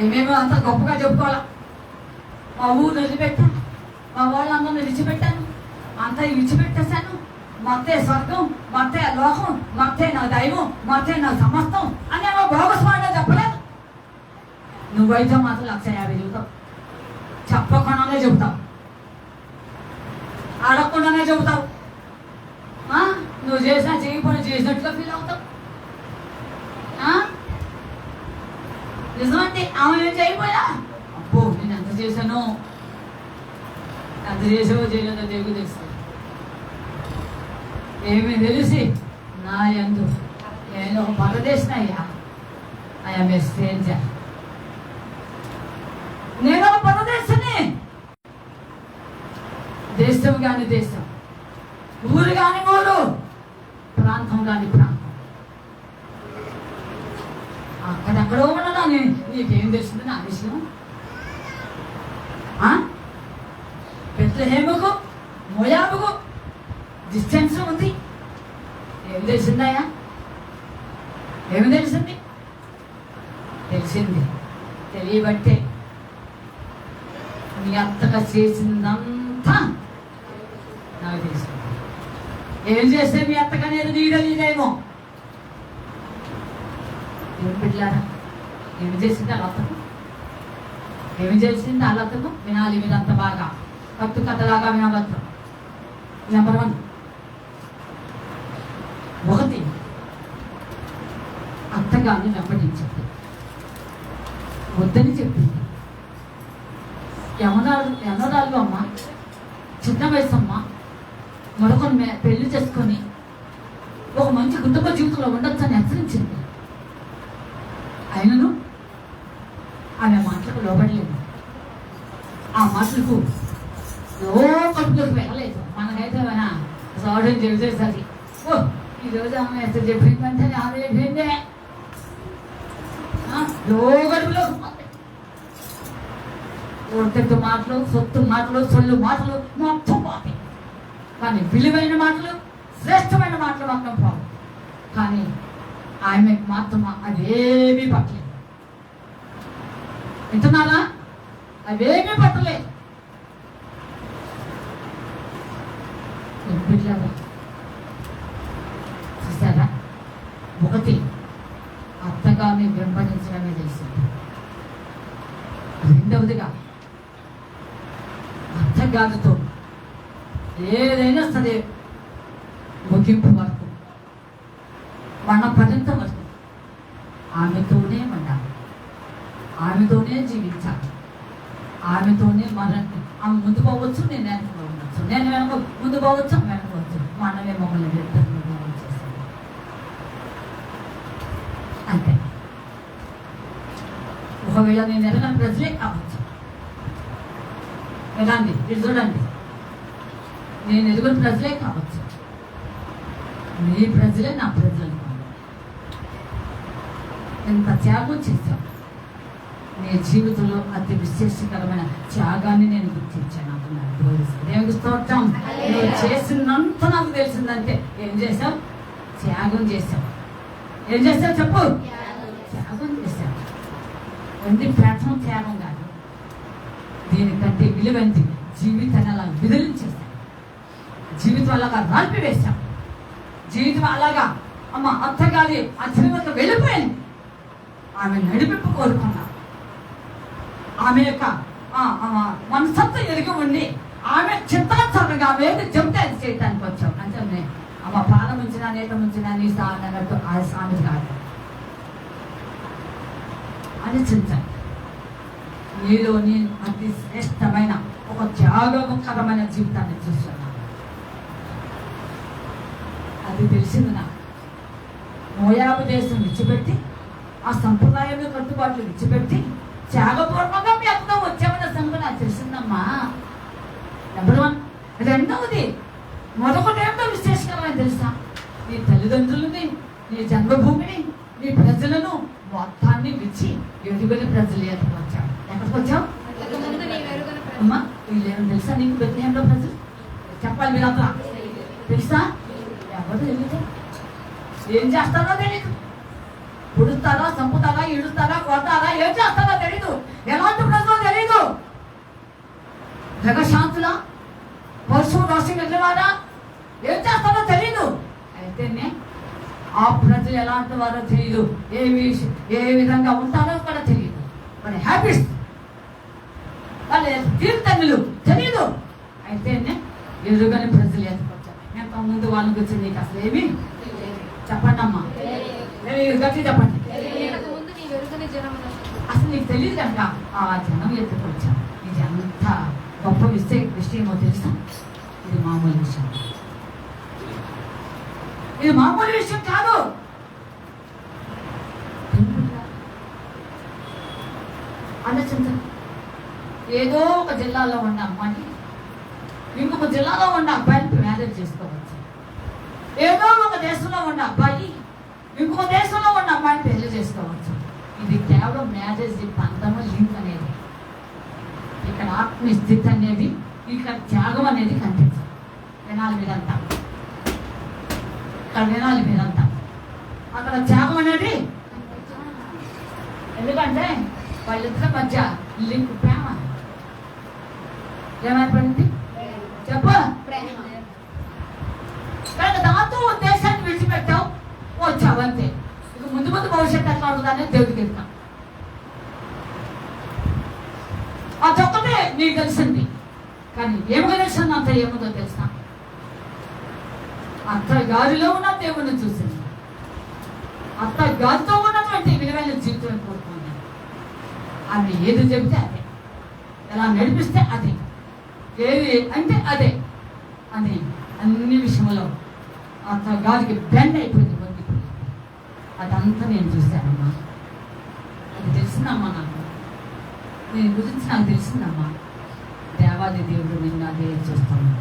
ఏమేమో అంత గొప్పగా చెప్పుకోవాలా. మా ఊరు వదిలిపెట్టాను, మా వాళ్ళందరూ విడిచిపెట్టాను, అంతా విడిచిపెట్టేశాను. మత్తే స్వర్గం, మత్తే లోకం, మత్తే నా దైవం, మత్తే నా సమస్తం అని ఏమో భోగస్వామిగా చెప్పలేదు. నువ్వైతే మాత్రం 150 చెబుతావు, చెప్పకుండానే చెబుతావు, అడగకుండానే చెబుతావు. నువ్వు చేసినా చేయకపోయినా చేసినట్టుగా ఫీల్ అవుతావు. నిజమండి, ఆమె ఏం చేయకపోయా, అబ్బో నేను ఎంత చేశాను, ఎంత చేసావో చేయలేదో దేవుడు తెలుసు. ఏమి తెలిసి నా యందు నేను ఒక పరదేశినయ్యా. I'm a stranger. నేను ఒక పరదేశిని. దేశం కాని దేశం, ఊరు కాని ఊరు, ప్రాంతం కాని ప్రాంతం. అక్కడెక్కడో ఉండదా నీకేం తెలిసింది నా విషయం? బెత్లెహేముకు మోయాబుకు డిస్టెన్స్ ఉంది. ఏం తెలిసిందయ్యా? ఏమి తెలిసింది? తెలియబట్టే నీ అత్తగా చేసిందంతా నాకు తెలిసింది. ఏం చేస్తే మీ అత్తగా నేను నీడలేదేమో. ఏం బిడ్డలారా, ఏమి చేసింది వాళ్ళ అత్తకు? ఏమి చేసింది వాళ్ళ అత్తకు? వినాలి మీరంత బాగా, కట్టు కథలాగా వినవద్దు. నెంబర్ 1, ఒకటి అత్తగారిని వెంబడించింది, వద్దని చెప్పింది. యమనాలు అమ్మ, చిన్న వయసు అమ్మ, మరొకరిని పెళ్లి చేసుకొని ఒక మంచి కుటుంబ జీవితంలో ఉండొచ్చని హెచ్చరించింది. అయినను ఆమె మాటలకు లోబడలేదు. ఆ మాటలకు కడుపులోకి వెళ్ళలేదు. మనకైతే మన సోదరం చెబితేసరి ఈరోజు ఆమె ఎంత చెప్పిందంటే ఆమె చెప్పిందే కడుపులోకి ఒట్టెట్టు మాటలు, సొత్తు మాటలు, సొల్లు మాటలు మొత్తం పోతాయి. కానీ విలువైన మాటలు, శ్రేష్టమైన మాటలు మాత్రం పోవు. కానీ ఆమెకు మాత్రం అవేమీ పట్టలేదు. వింటున్నారా? అవేమీ పట్టలేదు. చూసారా? ఒకటి అత్తగారిని వెంబడించడమే తెలిసింది. రెండవదిగా అత్తగారితో ఏదైనా సరే ముగింపు వరకు, మన పర్యంత వరకు ఆమెతోనే ఉండాలి, ఆమెతోనే జీవించాలి, ఆమెతోనే ఆమె ముందు పోవచ్చు, నేను వెనక పోవచ్చు, నేను వెనక ముందు పోవచ్చు, వెనకవచ్చు. మనమే మమ్మల్ని చేస్తాం అంతే. ఒకవేళ నేను ఎరగని ప్రజలే కావచ్చు. ఎలాంటి ఇది చూడండి, నేను ఎరుగుని ప్రజలే కావచ్చు, నీ ప్రజలే నా ప్రజలు. ఎంత త్యాగం చేశావు. నీ జీవితంలో అతి విశేషకరమైన త్యాగాన్ని నేను గుర్తించాను అంటున్నాను. దేవునికి స్తోత్రం. నువ్వు చేసినంత నాకు తెలిసిందంటే ఏం చేశావు? త్యాగం చేశావు. ఏం చేస్తావు చెప్పు? త్యాగం చేశావు. వంటి ప్లాట్ఫామ్ త్యాగం కాదు, దీనికంటే విలువైంది జీవితాన్ని అలా విదిలించేశావు. జీవితం అలాగా రాల్పివేశాం. జీవితం అలాగా అమ్మ అత్తగారి ఆ జీవితంలో వెళ్ళిపోయింది. ఆమె నడిపింపు కోరుకున్నా. ఆమె యొక్క మనసత్వం ఎరిగి ఉండి ఆమె చిత్తాచారంగా ఆమె ఏది చెబితే అది చేయటానికి వచ్చాం. అంటే అమ్మ పాల ముంచినా నేత ముంచినా నీ సార్ అన్నట్టు ఆ సామెత కాదు. ఆలోచించండి, నీలోని అతి శ్రేష్టమైన ఒక త్యాగకరమైన జీవితాన్ని చూస్తున్నా. అది తెలిసింది నాకు. మోయాబు దేశం విడిచిపెట్టి, ఆ సంప్రదాయం కట్టుబాట్లు విడిచిపెట్టి త్యాగపూర్వకంగా మీ అక్కడ వచ్చామన్న సంగతి నాకు తెలిసిందమ్మా. నెంబర్ 1. రెండవది, మరొకటి ఏమిటో విశేషకరమైన తెలుసా? నీ తల్లిదండ్రులని, నీ జన్మభూమిని, నీ ప్రజలను మొత్తాన్ని విచ్చి ఎదుగుని ప్రజలు ఎక్కడికి వచ్చావు. ఎక్కడికి వచ్చావు అమ్మా? వీళ్ళేమో తెలుసా నీకు? బెత్లెహేంలో ప్రజలు చెప్పాలి. మీరు అక్కడ తెలుసా? ఎవరు తెలియదు. ఏం చేస్తారో తెలీదు. పుడుస్తారా, చంపుతారా, ఇడుస్తారా, కొడతారా, ఏం చేస్తారో తెలీదు. ఎలాంటి ప్రజలు తెలీదు. జగశాంతులా, పశువు రోషం వెళ్ళేవారా, ఏం చేస్తారో తెలీదు. అయితేనే ఆ ప్రజలు ఎలాంటి వారో తెలియదు, ఏ విధంగా ఉంటారో కూడా తెలియదు. మన హ్యాబిట్స్, వాళ్ళ తీర్థన్నులు తెలియదు. అయితేనే ఎరుగని ప్రజలు ఎత్తుకొచ్చారు. ఎంత ముందు వాళ్ళ గురించి నీకు అసలు ఏమి చెప్పండి అమ్మా, గట్టి చెప్పండి. అసలు నీకు తెలియదు కనుక ఆ జనం ఎత్తుకొచ్చాం. ఇది అంత గొప్ప విషయమో తెలుసా? ఇది మామూలు విషయం, ఇది మామూలు విషయం కాదు. ఆలోచించండి. ఏదో ఒక జిల్లాలో ఉన్న అమ్మాయి ఇంకొక జిల్లాలో ఉన్న అబ్బాయిని మ్యారేజ్ చేసుకోవచ్చు. ఏదో ఒక దేశంలో ఉన్న అబ్బాయి ఇంకొక దేశంలో ఉన్న అమ్మాయిని పెళ్లి చేసుకోవచ్చు. ఇది కేవలం మ్యారేజ్ బంధము లింక్ అనేది. ఇక్కడ ఆత్మీయ స్థితి అనేది, ఇక్కడ త్యాగం అనేది కనిపించదు. వినాలి మీరంతా, ఇక్కడ వినాలి మీరంతా. అక్కడ త్యాగం అనేది, ఎందుకంటే వాళ్ళిద్దరి మధ్య లింక్ ప్రేమ. ఏమైపోయింది చెప్పు? కానీ దాంతో దేశాన్ని విడిచిపెట్టావు, వచ్చావు అంతే. ఇక ముందు ముందు భవిష్యత్తు ఎట్లా ఉంటుందనే దేవుడికి వెళ్తాం. అదొక్కటే నీకు తెలిసింది. కానీ ఏమో తెలిసింది అంత ఏముందో తెలుసా? అత్త గారిలో ఉన్న దేవుడిని చూసింది. అత్త గారితో ఉన్నటువంటి విలువైన జీవితం కోరుకుంది. ఆమె ఏది చెబితే అదే, ఎలా నడిపిస్తే అదే, ఏది అంటే అదే అని అన్ని విషయంలో అత్త గారికి బెండ్ అయిపోయింది, వంగిపోయింది. అదంతా నేను చూశానమ్మా. అది తెలిసిందమ్మా నాకు. నేను గురించి నాకు తెలిసిందమ్మా. దేవాది దేవుడు నిన్ను అదే చూస్తున్నాను,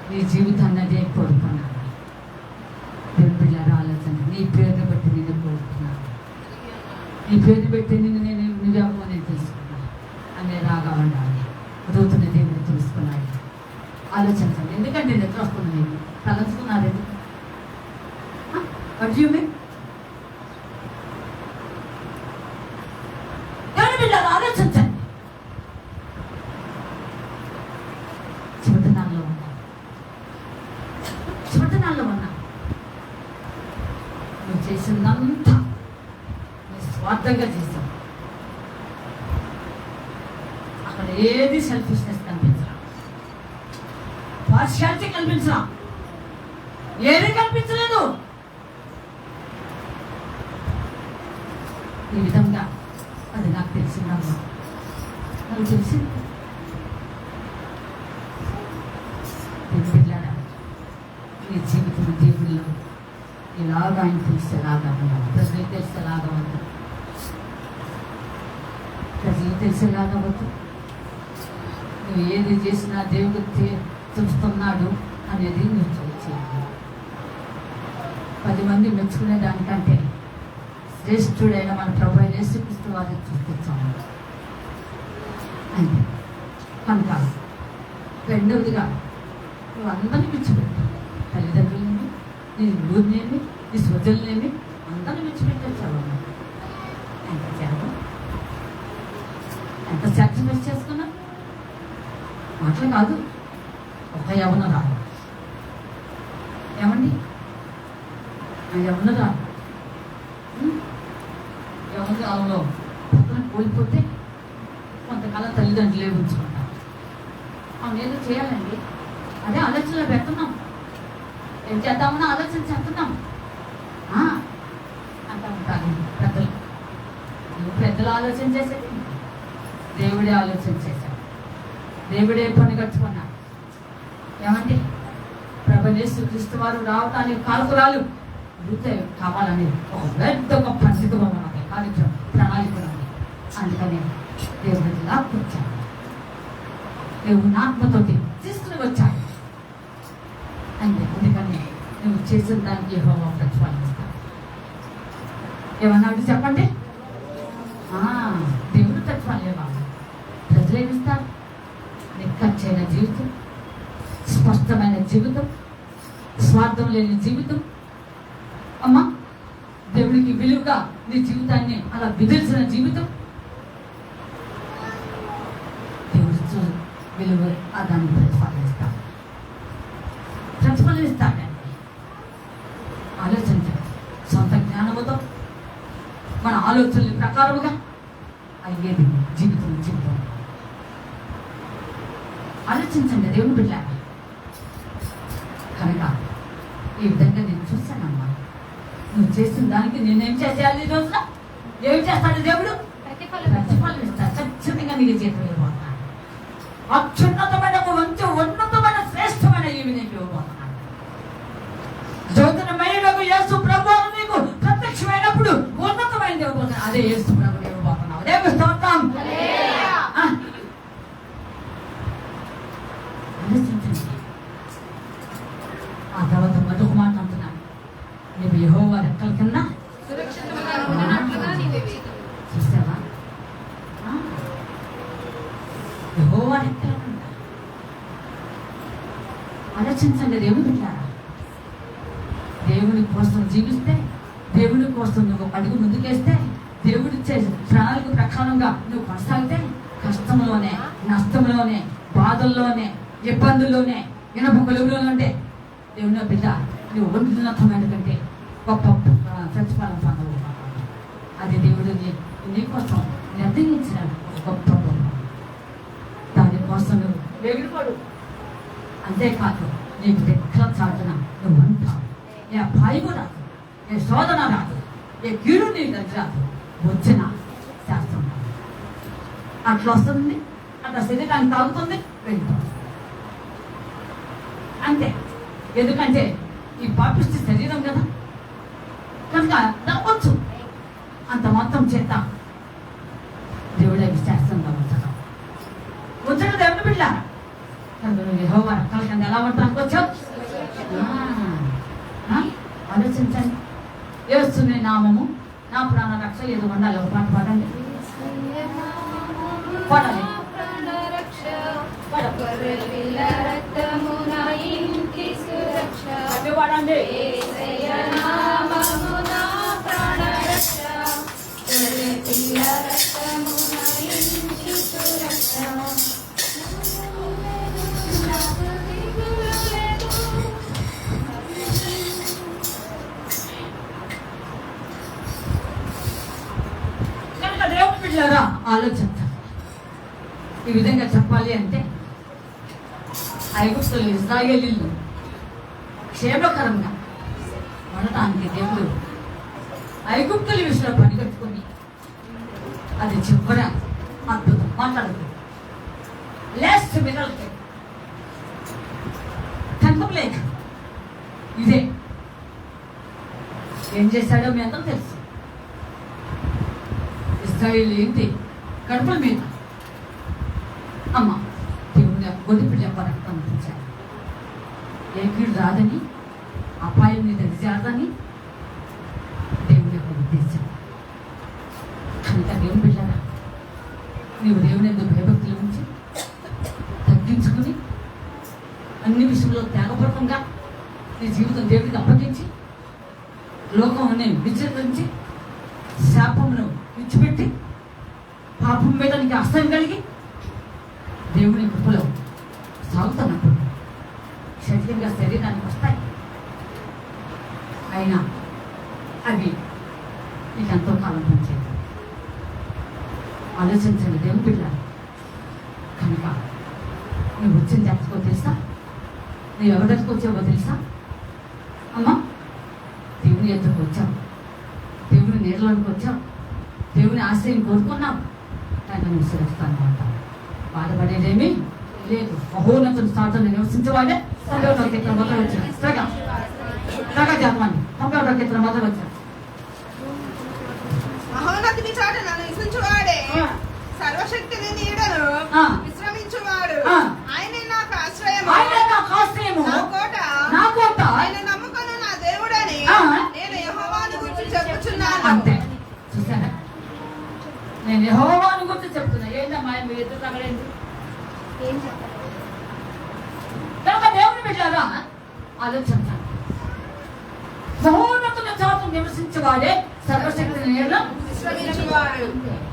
నీ జీవితాన్ని అదే కోరుకున్నాను. దేవుడు బిడ్డలారా ఆలోచన, నీ పేరుని బట్టి నిన్ను కోరుకున్నాను. నీ పేరు పెట్టి నిన్ను నువ్వేమో నేను తెలుసుకున్నాను అనే రాగా ఉండాలి. రూతుని దేవుడు తెలుసుకున్నాడు. ఆలోచించండి. ఎందుకంటే నిద్ర వస్తుంది, నేను తలంచుకున్నారు. దేవుని బిడ్డలారా ఆలోచించండి. చివరినాల్లో ఉన్నా నువ్వు చేసిందంతా స్వార్థంగా చేశావు. అక్కడ ఏది సెల్ఫిష్నెస్ కనిపించరా, పార్షియాలిటీ కనిపించరా, ఏది కనిపించలేదు. ఈ విధంగా అది నాకు తెలిసిందమ్మా. నాకు తెలిసింది. నీ జీవితం దేవుల్లో ఇలాగా ఆయన తెలిసేలాగా ఉన్నావు. ప్రజలు తెలిసేలాగా ఉంది, ప్రజలు తెలిసేలాగా వద్దు. నువ్వు ఏది చేసినా దేవుడు చూస్తున్నాడు అనేది నువ్వు చూసేయాలి. 10 మంది మెచ్చుకునే దానికంటే శ్రేష్ఠుడైన మన ప్రభు యేసుక్రీస్తు వారిని చూపించాము. అంటే కనుక రెండవదిగా నువ్వు అందరినీ మెచ్చిపెట్టు. తల్లిదండ్రులని, నీ ఊరినేమి, నీ స్వజులనేమి అందరినీ మెచ్చిపెట్టావు. ఎంత త్యాగం, ఎంత సాక్రిఫైస్ చేసుకున్నా. మాటలు కాదు, ఒక యవన రాదు. ఏమండి యవన రాదు. యవన కాలంలో పక్కన కోల్పోతే కొంతకాలం తల్లిదండ్రులే ఉంచుకుంటారు. మనం ఏదో చేయాలండి, అదే ఆలోచనలో పెడుతున్నాం. ఏం చేద్దామని ఆలోచన చేస్తున్నాం అంటూ ఉంటారు పెద్దలు. నువ్వు పెద్దలు ఆలోచన చేసేది, దేవుడే ఆలోచన చేశాడు. దేవుడే పని కట్టుకున్నాడు. ఏమండి ప్రభు యేసుక్రీస్తు వారు రావటానికి కాల్కురాలు కావాలని ఒక పెద్ద గొప్ప సిద్ధంగా ఉన్నది కార్యక్రమం, ప్రణాళిక ఉన్నది. అందుకని దేవుడు లాక్కొచ్చాడు, దేవుని ఆత్మతోటి తీసుకుని వచ్చాడు. అందుకని నువ్వు చేసిన దానికి యెహోవా ప్రతిఫలిస్తాడు. ఏమన్నాడు చెప్పండి? దేవుడు ప్రతిఫలం ఇవ్వాలి. ప్రజలు ఏమిస్తారు? నిక్కచ్చైన జీవితం, స్పష్టమైన జీవితం, స్వార్థం లేని జీవితం. అమ్మా దేవుడికి విలువగా నీ జీవితాన్ని అలా విధిల్చిన జీవితం. దేవుడు విలువ దాన్ని ప్రతిఫలిస్తాడు, ప్రతిఫలిస్తాడండి. ఆలోచించండి. సొంత జ్ఞానముతో మన ఆలోచనల ప్రకారముగా అయ్యేది జీవితం. ఆలోచించండి దేవుని బిడ్డ. కనుక ఈ విధంగా నేను చూశానమ్మా. నువ్వు చేసిన దానికి నేనేం చేసేయాలి? ఈ రోజున ఏం చేస్తాడు దేవుడు? ప్రతిఫలం ఇస్తాడు. ఖచ్చితంగా నీకు జీతం ఇవ్వబోతున్నాడు. అత్యున్నతమైన ఉన్నతమైన శ్రేష్టమైన ఏమి నీకు ఇవ్వబోతున్నాడు. జ్యోతిర్మయుడకు యేసు ప్రభువు నీకు ప్రత్యక్షమైనప్పుడు ఉన్నతమైనది ఇవ్వబోతున్నాడు. అదే యేసు ప్రభువు ఇవ్వబోతున్నావు. దేవుని స్తోత్రం. కోసం నువ్వు ఒక అడుగు ముందుకేస్తే, దేవుడిచ్చే ప్రణాళిక ప్రకారంగా నువ్వు కొనసాగితే, కష్టంలోనే, నష్టంలోనే, బాధల్లోనే, ఇబ్బందుల్లోనే, ఇనప కొలువులోనే ఉంటే దేవుని బిడ్డ నువ్వు ఉన్నతమైన కంటే గొప్ప ప్రతిఫలం పొందవు. అది దేవుడు నీకోసం నిర్ణయించిన గొప్ప బొమ్మ. దానికోసం నువ్వు ఎగిరిపడు. అంతేకాదు, నీకు రెక్కల చాటున నువ్వు అంటావు. ఏ భయము రాదు, ఏ శోధన రాదు, ఏ కీడు నీ దగ్గర రాదు. వచ్చిన శాస్త్రం అట్లా వస్తుంది, అట్లా శరీరాన్ని తాగుతుంది, వెళ్ళిపోతుంది. అంతే. ఎందుకంటే ఈ పాపిష్టి శరీరం కదా, కనుక నవ్వచ్చు. అంత మొత్తం చేత దేవుడే శాస్త్రంగా ఉంచడం వచ్చాడు. దేవుని బిడ్డ యెహోవా రకాల కింద ఎలా ఉండడానికి వచ్చావు? ఆలోచించండి. యేసుని నామము నా ప్రాణ రక్ష ఏదో ఉండాలి. ఒక పాట పాడండి. పాడాలి. పాడండి. కనుక దేవుని బిడ్డలారా ఆలోచిద్దాం. ఈ విధంగా చెప్పాలి అంటే, ఐగుప్తులు ఇశ్రాయేలీయులు క్షేమకరంగా ఉండటానికి దేవుడు ఐగుప్తుల విషయంలో పనిగట్టుకొని అది చివర అద్భుతం మాట్లాడుతుంది. లాస్ట్ మిరల్కి కనుక ఇదే ఏం చేశాడో మీ అందరూ తెలుసు. ఇశ్రాయేలు ఏంటి కడుపుల మీద అమ్మ దేవుని గొడ్డి పిల్ల రక్తం అందించాడు. ఏ కీడు రాదని, అపాయం మీద చేరదని దేవుని యొక్క ఉద్దేశం. కనుక దేవుని బిడ్డరా, నీవు దేవుని ఎందుకు భయభక్తుల నుంచి తగ్గించుకుని అన్ని విషయంలో త్యాగపూర్వకంగా నీ జీవితం దేవుడికి అప్పగించి, లోకముని విచరించి, శాపమును విడిచిపెట్టి, పాపం మీద నీకు అసహ్యం కలిగి దేవుని కృపలో సాగుతున్నప్పుడు శరీరంగా శరీరానికి వస్తాయి. అయినా అవి నీకు ఎంతో కాలం పనిచేయదు. ఆలోచించండి దేవుని బిడ్డ. కనుక నువ్వు వచ్చింది ఎక్కడికో తెలుసా? నువ్వు ఎవరికి వచ్చావో తెలుసా? అమ్మా, దేవుని ఎదురుకు వచ్చావు, దేవుని నీళ్ళలోకి వచ్చావు, దేవుని ఆశ్రయం కోరుకున్నావు. కానీ నువ్వు సురక్షితంగా ఉంటావు. బాధపడేదేమీ లేదు. మహోన్నతుని స్థానంలో నివసించేవాడే సంభవ మొదలు వచ్చాడు. సగా జన్మాన్ని సంభవ మొదలు వచ్చాడు. మహోన్నతుని చాటున నివసించువాడే, సర్వశక్తిని నీడను విశ్రమించువాడు. ఆయనే నాకు ఆశ్రయము, నా కోట, ఆయన నమ్ముకుని నా దేవుడని నేను యెహోవాను గురించి చెప్పుచున్నాను. అంతే. చూసారా, నేను యెహోవాను గురించి చెప్తున్నా. ఏంటమ్మా మీరు ఎదురు తగలేదు? కనుక దేవుని బిడ్డలారా ఆలోచించాలి. మహోన్నతుల చాటు నివసించేవాడే సర్వశక్తిని నీడలో విశ్రమించువాడు.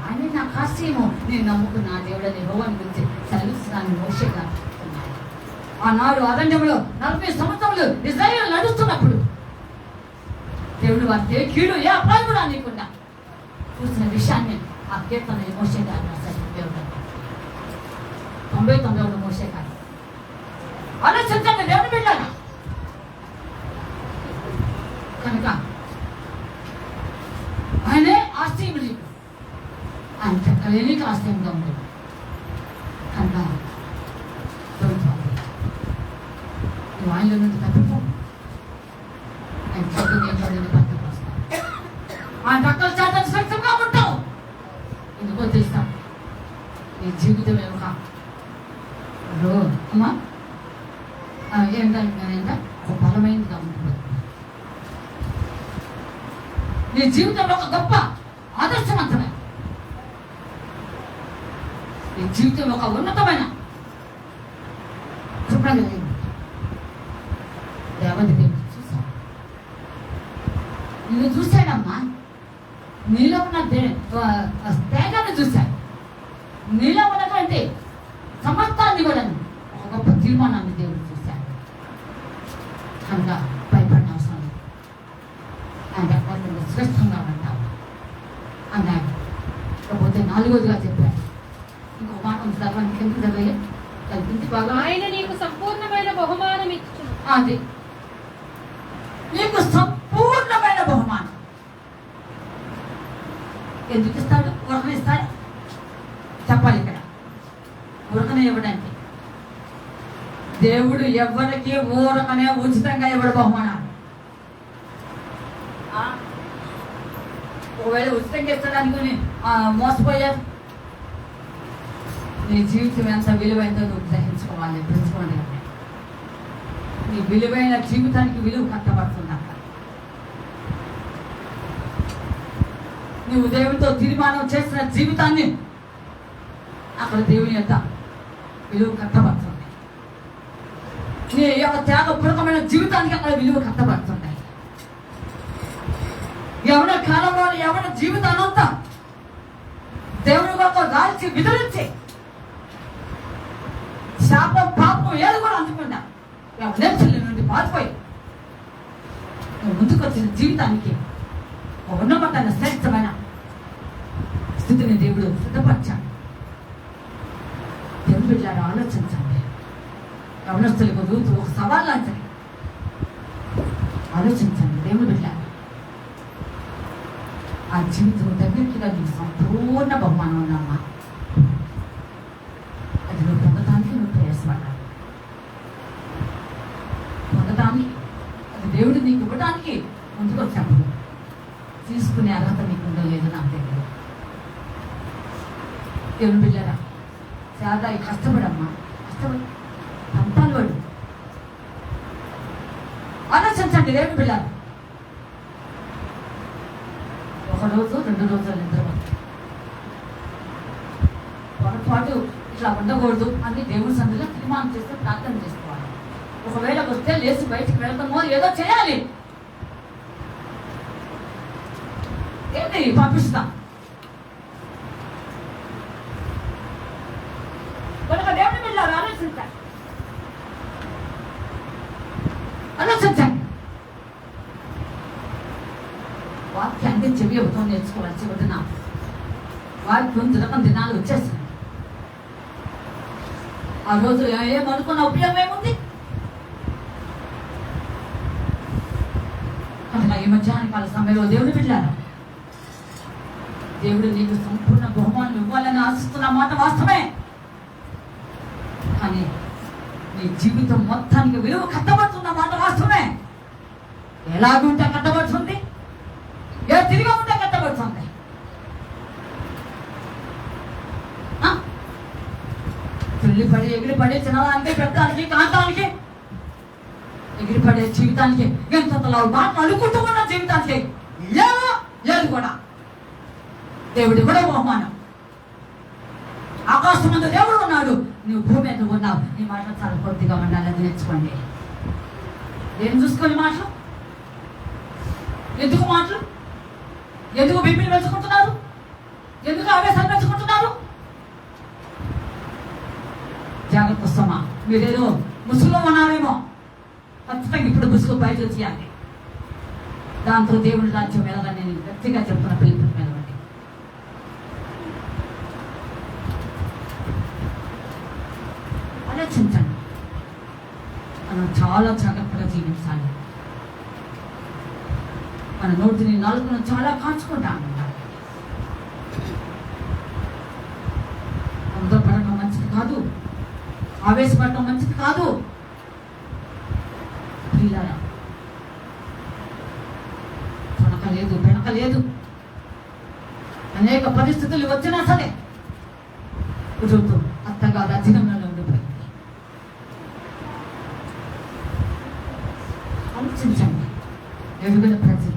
ఆయన నా ఆశ్రయము, నేను నమ్ముకున్న దేవుడని యెహోవాను గురించి సెలవిస్తున్నాను. మోషే గారు ఆనాడు అరణ్యంలో 40 సంవత్సరాలు ఇశ్రాయేలు నడుస్తున్నప్పుడు దేవుడు వారికి ఏ కీడు, ఏ అపాయం కూడా నీకుండా చూసిన విషయాన్ని ఆ కీర్తన మోషే గారు రాశారు. దేవుడు 99 మోషే గారు. ఆలోచించండి దేవుని బిడ్డలారా. కనుక ఆయనే ఆశ్రయం నీకు, ఆయన చక్కలే నీకు ఆశ్రయంగా ఉంటుంది. కనుక నువ్వు ఆయనలో నుంచి తప్పిపో. ఆయన చక్కగా పక్కకు వస్తావు. ఆయన రక్కల చేత సురక్షంగా ఉంటావు. ఎందుకో తెలుసా, నీ జీవితం ఒక అమ్మా ఏంటంటే ఒక బలమైనదిగా ఉంటుంది. నీ జీవితంలో ఒక గొప్ప ఆదర్శవంతమైన, నీ జీవితంలో ఒక ఉన్నతమైన కృపణ దేవత దేవుడు చూశాడు. నిన్ను చూశాడమ్మా. నీలో ఉన్న తేజాన్ని చూశాను. నీలో ఉన్నటువంటి సమస్తాన్ని కూడా ఒక గొప్ప తీర్మానాన్ని దేవుడు చూశాడు. కనుక భయపడిన అవసరం లేదు. ఆయన అక్కడ శ్రేష్టంగా ఉంటావు అన్నాడు. కాకపోతే 4వదిగా చెప్పాడు. ఇంకొక మాట ఉంది సార్, మనకి ఎందుకు చదివే కల్పించి బాగా ఆయన నీకు సంపూర్ణమైన బహుమానం ఇచ్చును. అది నీకు సంపూర్ణమైన బహుమానం. ఎందుకు ఇస్తాడు? ఉరకనే ఇస్తాడు. చెప్పాలి ఇక్కడ, ఉరకనే ఇవ్వడానికి. దేవుడు ఎవరికి ఊరకనే ఉచితంగా ఇవ్వడు బహుమానాలు. ఒకవేళ ఉచితంగా ఇస్తాడనుకుని మోసపోయారు. నీ జీవితం ఎంత విలువైందో నువ్వు గ్రహించుకోవాలి, తెలుసుకోండి. నీ విలువైన జీవితానికి విలువ కట్టబడుతుంది అక్కడ. నువ్వు దేవునితో తీర్మానం చేసిన జీవితాన్ని అక్కడ దేవుని యొక్క విలువ కట్టబడుతుంది. నీ యొక్క త్యాగపూర్వకమైన జీవితానికి అక్కడ విలువ కట్టబడుతుంది. యవన కాలంలో యవన జీవితానంతా దేవుని కొరకు రాల్చి విధరించి శాపం పాపం ఏది కూడా అందుకున్నా యవనస్తుల నుండి పారిపోయి నువ్వు ముందుకు వచ్చిన జీవితానికి ఉన్నతమైన శ్రేష్టమైన స్థితిని దేవుడు సిద్ధపరిచాడు. దేవుడు బిడ్డలారా ఆలోచించండి. యవనస్తులకు రూతు ఒక సవాల్ లాంటిది. ఆలోచించండి దేవుడు బిడ్డలారా. ఆ జీవితం దగ్గరికి నీకు సంపూర్ణ బహుమానం ఉందమ్మా. అది నువ్వు పొందడానికి నువ్వు ప్రయాసపడాలి. పొందడానికి అది దేవుడు నీకు ఇవ్వడానికి ముందుకు వచ్చినప్పుడు తీసుకునే అర్హత నీకు ఉందో లేదో నాకు తెలియదు. దేవుని బిడ్డరా, చాలా కష్టపడమ్మా, కష్టపడి పంపాలి వాడు. ఆలోచించండి దేవుని బిడ్డరా. ఒక రోజు 2 రోజులు నిద్రపోతుంది. పొరపాటు ఇట్లా ఉండకూడదు అని దేవుని సన్నిధిలో తీర్మానం చేస్తే ప్రార్థన చేసుకోవాలి. ఒకవేళ వస్తే లేచి బయటికి వెళ్తామో ఏదో చేయాలి. ఏంటి పంపిస్తాం. కనుక దేవుని వెళ్ళారు. ఆలోచించండి, ఆలోచించండి. వాక్యాన్ని చెవి అవుతాం నేర్చుకోవాలి. చివరిన వాక్యం తినకం దినాలు వచ్చేస్తాయి. ఆ రోజు ఏమనుకున్న ఉపయోగం ఏముంది? కనుక ఈ మధ్యాహ్న కాల సమయంలో దేవుని బిడ్డలారా, దేవుడు నీకు సంపూర్ణ బహుమానం ఇవ్వాలని ఆశిస్తున్న మాట వాస్తవమే. కానీ నీ జీవితం మొత్తానికి విలువ కట్టబడుతున్న మాట వాస్తవమే. ఎలాగుంటే కట్టబడుతుంది? ఏ తిరిగి ఉంటే కట్టబడుతుంది. తుల్లిపడి ఎగిరిపడి తినడానికి పెట్టడానికి కాంతానికి ఎగిరిపడే జీవితానికి ఎంతలా మాటలు అనుకుంటూ ఉన్న జీవితానికి లేదు కూడా దేవుడు కూడా బహుమానం. ఆకాశం ముందు దేవుడు ఉన్నాడు, నువ్వు భూమి మీద ఉన్నావు. నీ మాటలు చాలా కొద్దిగా ఉండాలని నేర్చుకోండి. ఏం చూసుకొని మాటలు? ఎందుకు మాటలు? ఎందుకు బిబ్బిని పెంచుకుంటున్నారు? ఎందుకు ఆవేశాలు పెంచుకుంటున్నారు? జాగ్రత్త వస్తామా. మీరేదో ముసుగులో ఉన్నారేమో, ఖచ్చితంగా ఇప్పుడు ముసుగు బయట వచ్చేయాలి. దాంతో దేవుడి రాజ్యం వెళ్ళాలని నేను గట్టిగా చెప్తున్న పిల్లలు వెళ్ళండి. ఆలోచించండి. మనం చాలా జాగ్రత్తగా జీవించాలి. మన నోటిని నాలుగును చాలా కాచుకుంటా ఉండాలి. తొందరపడటం మంచిది కాదు, ఆవేశపడటం మంచిది కాదు. పిల్లరా, తొనకలేదు వెనకలేదు. అనేక పరిస్థితులు వచ్చినా సరే ఋతు అత్తగా రచనంలో ఉండిపోయింది. ఆలోచించండి. ఎదుగుల ప్రజలు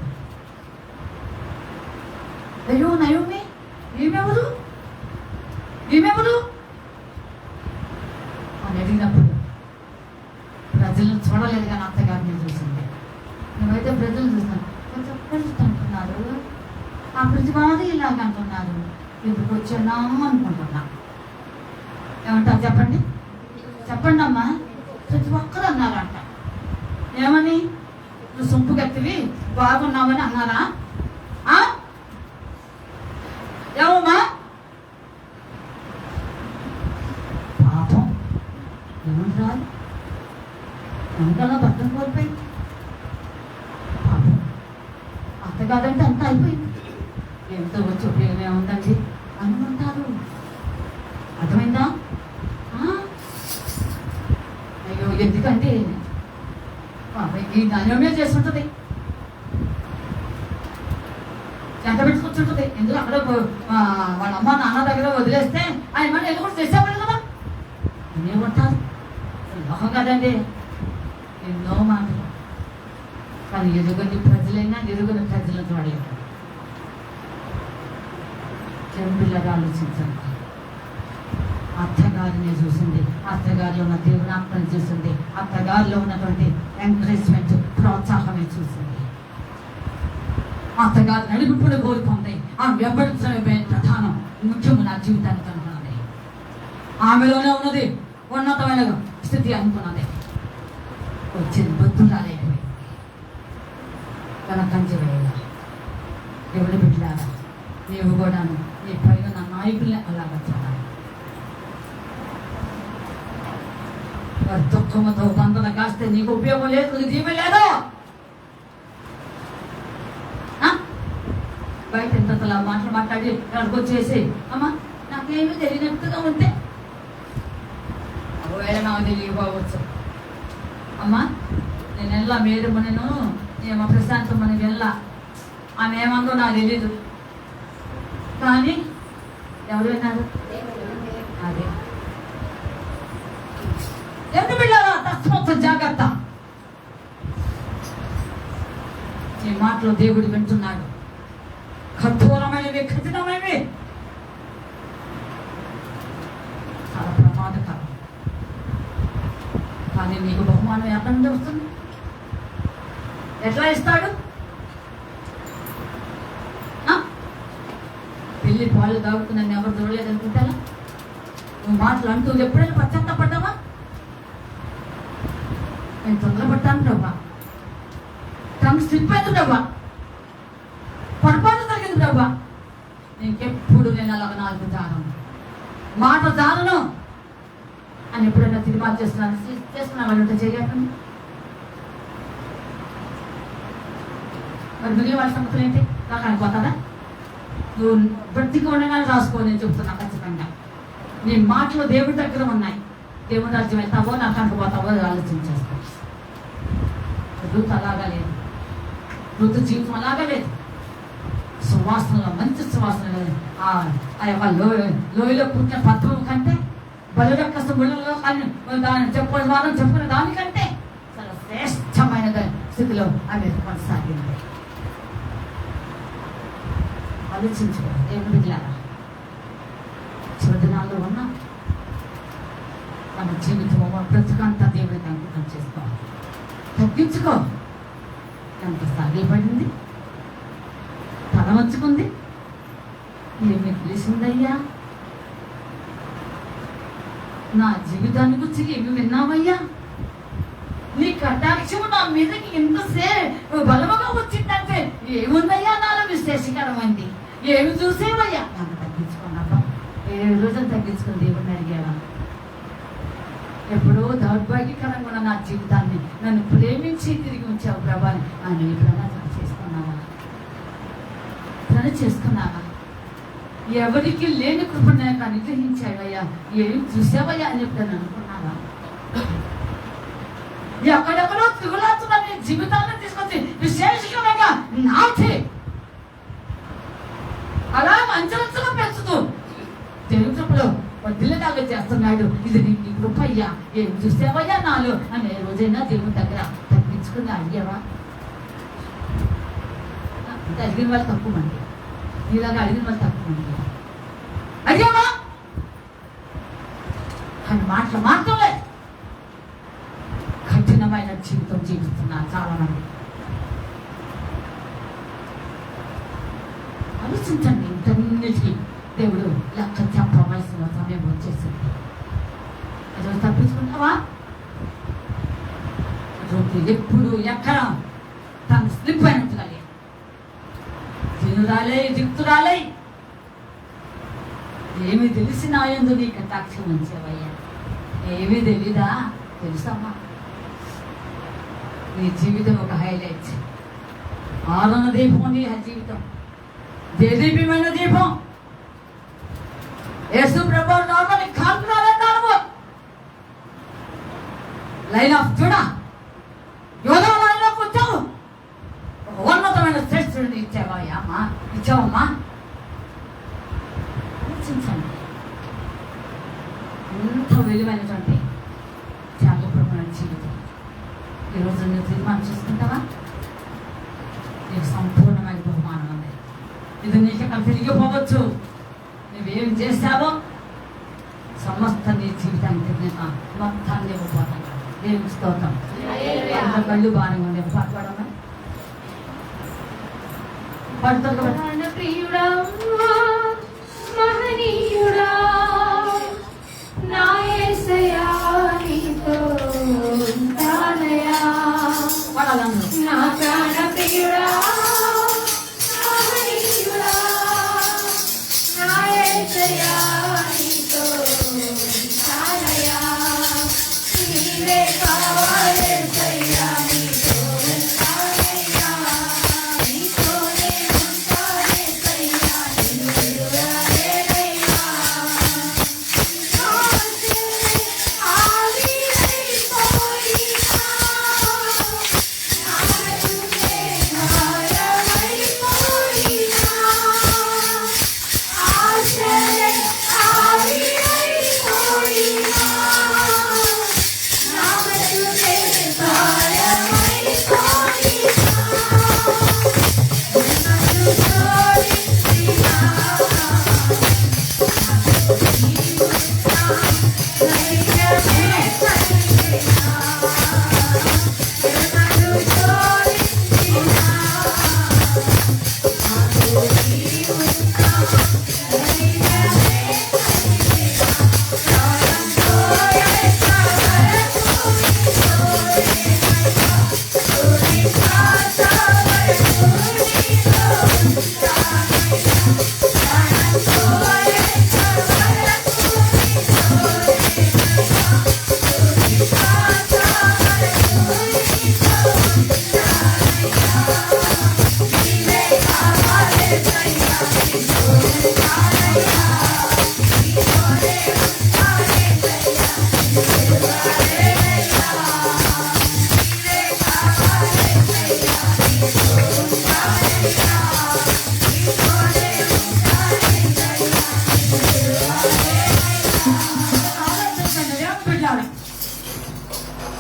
అయ్యో నయోమి ఈమెవరు అని అడిగినప్పుడు ప్రజలను చూడలేదు కానీ అత్తగారిని చూసింది. నువ్వైతే ప్రజలు చూస్తాను కొంచెం అంటున్నారు, ఆ ప్రతివారు ఇలాగ అంటున్నారు. ఎందుకు వచ్చానా అనుకుంటున్నా. ఏమంటారు చెప్పండి, చెప్పండి అమ్మా. ప్రతి ఒక్కరు అన్నారంట. ఏమని? నువ్వు సొంపు గట్టివి బాగున్నావని అన్నారా? ఏమమ్మా? పాపం ఏమంటారు? ఎంతలా బట్టలు కోల్పోయింది పాపం. అంత కాదంటే అంత అయిపోయింది. ఎంతో వచ్చి ఉపయోగం ఏముందండి అనుకుంటారు. అర్థమైందా? అయ్యో ఎందుకంటే ఈ ధన్యమే చేస్తుంటుంది, ఎంత పెట్టుకొచ్చుంటుంది. ఎందుకు అక్కడ వాళ్ళ అమ్మ నాన్న దగ్గర వదిలేస్తే ఆయన మన ఎందుకు కూడా చేసేవాళ్ళు కదా అనేమంటారు. లోకం కదండి, ఎన్నో మాటలు. కానీ ఎదుగుని ప్రజలైనా ఎదుగుని ప్రజలతో అడిగారు. చెంపిల్లగా ఆలోచించండి. అత్తగారిని చూసింది, అత్తగారిలో ఉన్న దేవుని ఆత్మని చూసింది, అత్తగారిలో ఉన్నటువంటి ఎంకరేజ్మెంట్ ప్రోత్సాహమే చూసింది. అత్తగారి నడిపింపుడు కోరుకుంది. ఆ వెంబడించడమే ప్రధానం ముఖ్యము నా జీవితానికి అనుకున్నది. ఆమెలోనే ఉన్నది ఉన్నతమైన స్థితి అనుకున్నది. వచ్చింది బొద్దులాలేవి కనకంచి వేయాల. ఎవరు బిడ్డలారా, నీవు కూడాను నీ పైన నా నాయకుల్ని అలాగా చూడాలి. వారి దుఃఖముతో బంధన కాస్తే నీకు ఉపయోగం లేదు, నీకు జీవం లేదు. బయట ఎంతలా మాట్లాడి ఇక్కడికి వచ్చేసి అమ్మా నాకేమీ తెలియనట్టుగా ఉంటే ఒకవేళ నాకు తెలియకపోవచ్చు. అమ్మా నేను వెళ్ళా మేరమ్మ, నేను ప్రశాంతమ్మని వెళ్ళా. ఆమె ఏమందో నాకు తెలీదు. కానీ ఎవరు విన్నారు? అదే ఎందుకు వెళ్ళారా? తస్మత్ జాగ్రత్త. ఈ మాటలో దేవుడు వింటున్నాడు. కఠోరమైనవి, కఠినమైనవి, చాలా ప్రమాదకరం. కానీ నీకు బహుమానం ఎక్కడి నుండి వస్తుంది? ఎట్లా ఇస్తాడు? పెళ్లి పాలు తాగుతూ నన్ను ఎవరు చూడలేదు అనుకుంటారా? నువ్వు మాటలు అంటూ ఎప్పుడైనా పశ్చాత్తపడ్డావా? నేను తొందరపడ్డాను ప్రభా, టంగ్ స్లిప్ అయింది ప్రభా, పొరపాటు జరిగింది ప్రభా. నీకెప్పుడు నేను అలాగ నాలుగు జారను, మాట జారను అని ఎప్పుడైనా తీర్మానం చేస్తున్నామంటే చేయకండి. మరి మిగిలిన వాళ్ళ సంగతులు ఏంటి? నాకు అనుకోతారా? నువ్వు బ్రతికి ఉండగానే రాసుకో. నేను చెప్తున్నా ఖచ్చితంగా. నీ మాటలు దేవుడి దగ్గర ఉన్నాయి. దేవుని రాజ్యం వెళ్తావో నాకు అనుకుపోతావో ఆలోచించేస్తావు. ఋతు అలాగా లేదు, ఋతు జీవితం అలాగా లేదు. సువాసనలో మంచి సువాసన లేదు. ఆ యొక్క లోయలో పుట్టిన పత్రం కంటే బలు యొక్క ముళ్ళలో కానీ దాన్ని చెప్పుకునే దానికంటే చాలా శ్రేష్టమైన స్థితిలో ఆమె కొనసాగింది. ఆలోచించుకో దేవుని బిడ్డలారా, చివరి దినాల్లో ఉన్నా మన జీవితం బ్రతుకంతా దేవుడికి అంకితం చేసుకోవాలి. తగ్గించుకో. ఎంత సాగిపడింది, తల వంచుకుంది, ఏమి తెలిసిందయ్యా? నా జీవితాన్ని గురించి ఏమి విన్నావయ్యా? నీ కటాక్షము నా మీదకి ఎంతసేపు బలముగా వచ్చిందంటే ఏముందయ్యా నాలో విశేషకరమైంది? ఏమి చూసేవయ్యా? నన్ను తగ్గించుకున్నావా? ఏ రోజు తగ్గించుకుని దేవుడిని అడిగావా? ఎప్పుడో దౌర్భాగ్యకరంగా ఉన్న నా జీవితాన్ని నన్ను ప్రేమించి తిరిగి ఉంచావు ప్రభా అని ఎప్పుడైనా చేసుకున్నావా? ఎవరికి లేని కృపను నాకు అనుగ్రహించావయ్యా, ఏం చూసావయ్యా అని ఎప్పుడైనా అనుకున్నావా? ఎక్కడెక్కడో తిరుగులాడుతున్న నీ జీవితాన్ని తీసుకొచ్చి విశేషంగా నాకే అలా అంచలంచగా పెంచుతూ దేవుని కృపలో వదిలేలాగా చేస్తున్నాడు. ఇది నీ కృప అయ్యా, ఏం చూసావయ్యా నాలో అని ఏ రోజైనా దేవుని దగ్గర తగ్గించుకుని అడిగావా? అడిగిన వాళ్ళు తక్కువ మంది, ఇలాగా అడిగిన వాళ్ళు తక్కువ మంది. అడిగావా? కానీ మాటలే కఠినమైన జీవితం జీవిస్తున్నారు చాలా మంది. ఆలోచించండి, ఇంటన్నిటికీ దేవుడు లెక్క చెప్పవలసిన సమయం వచ్చేసింది. అది తప్పించుకుంటావా? ఎప్పుడు ఎక్కడ తను స్లిప్ అయినట్టుగా తినురాలే దిక్తురాలే ఏమి తెలిసి నా యందు నీ కటాక్షం ఉంచేవయ్యా. ఏమీ తెలీదా? తెలుసమ్మా, నీ జీవితం ఒక హైలైట్. ఆరణ దీపం నీ జీవితం, దేదీప్యమైన దీపం. యేసు ప్రభు నామని కాల్పురాలన్నాము. లైన్ ఆఫ్ చూడ యోధా లైన్లోకి వచ్చావు. ఉన్నతమైన శ్రేష్ఠుడిని ఇచ్చావయ్యా అమ్మా, ఇచ్చావమ్మా. ఆలోచించండి, ఎంత విలువైనటువంటి త్యాగపరమైన జీవితం. ఈరోజు నువ్వు తీర్మానం చేసుకుంటావా? నీకు సంపూర్ణమైన బహుమానం ఉంది. ఇది నీకు అక్కడ తిరిగిపోవచ్చు. నువ్వేం చేశావో సమస్త నీ జీవితానికి నేను మొత్తాన్ని ఇవ్వబోతాను. దేవుని స్తోత్రం. కళ్ళు బాగానే ఉండే పాట పాడమా? పాడుతారు కదా. ప్రియుడా మహనీయుడా నా యేసయ్యా నీతో ఉంటానయ్యా. పాడాలందరూ. నా ప్రాణ ప్రియుడా మహనీయుడా నా యేసయ్యా నీతో ఉంటానయ్యా. నీవే కావాలేసయ్యా నీతో ఉంటానయ్యా. నీతోనే ఉంటానేసయ్యా నిన్ను విడువలేనయ్యా.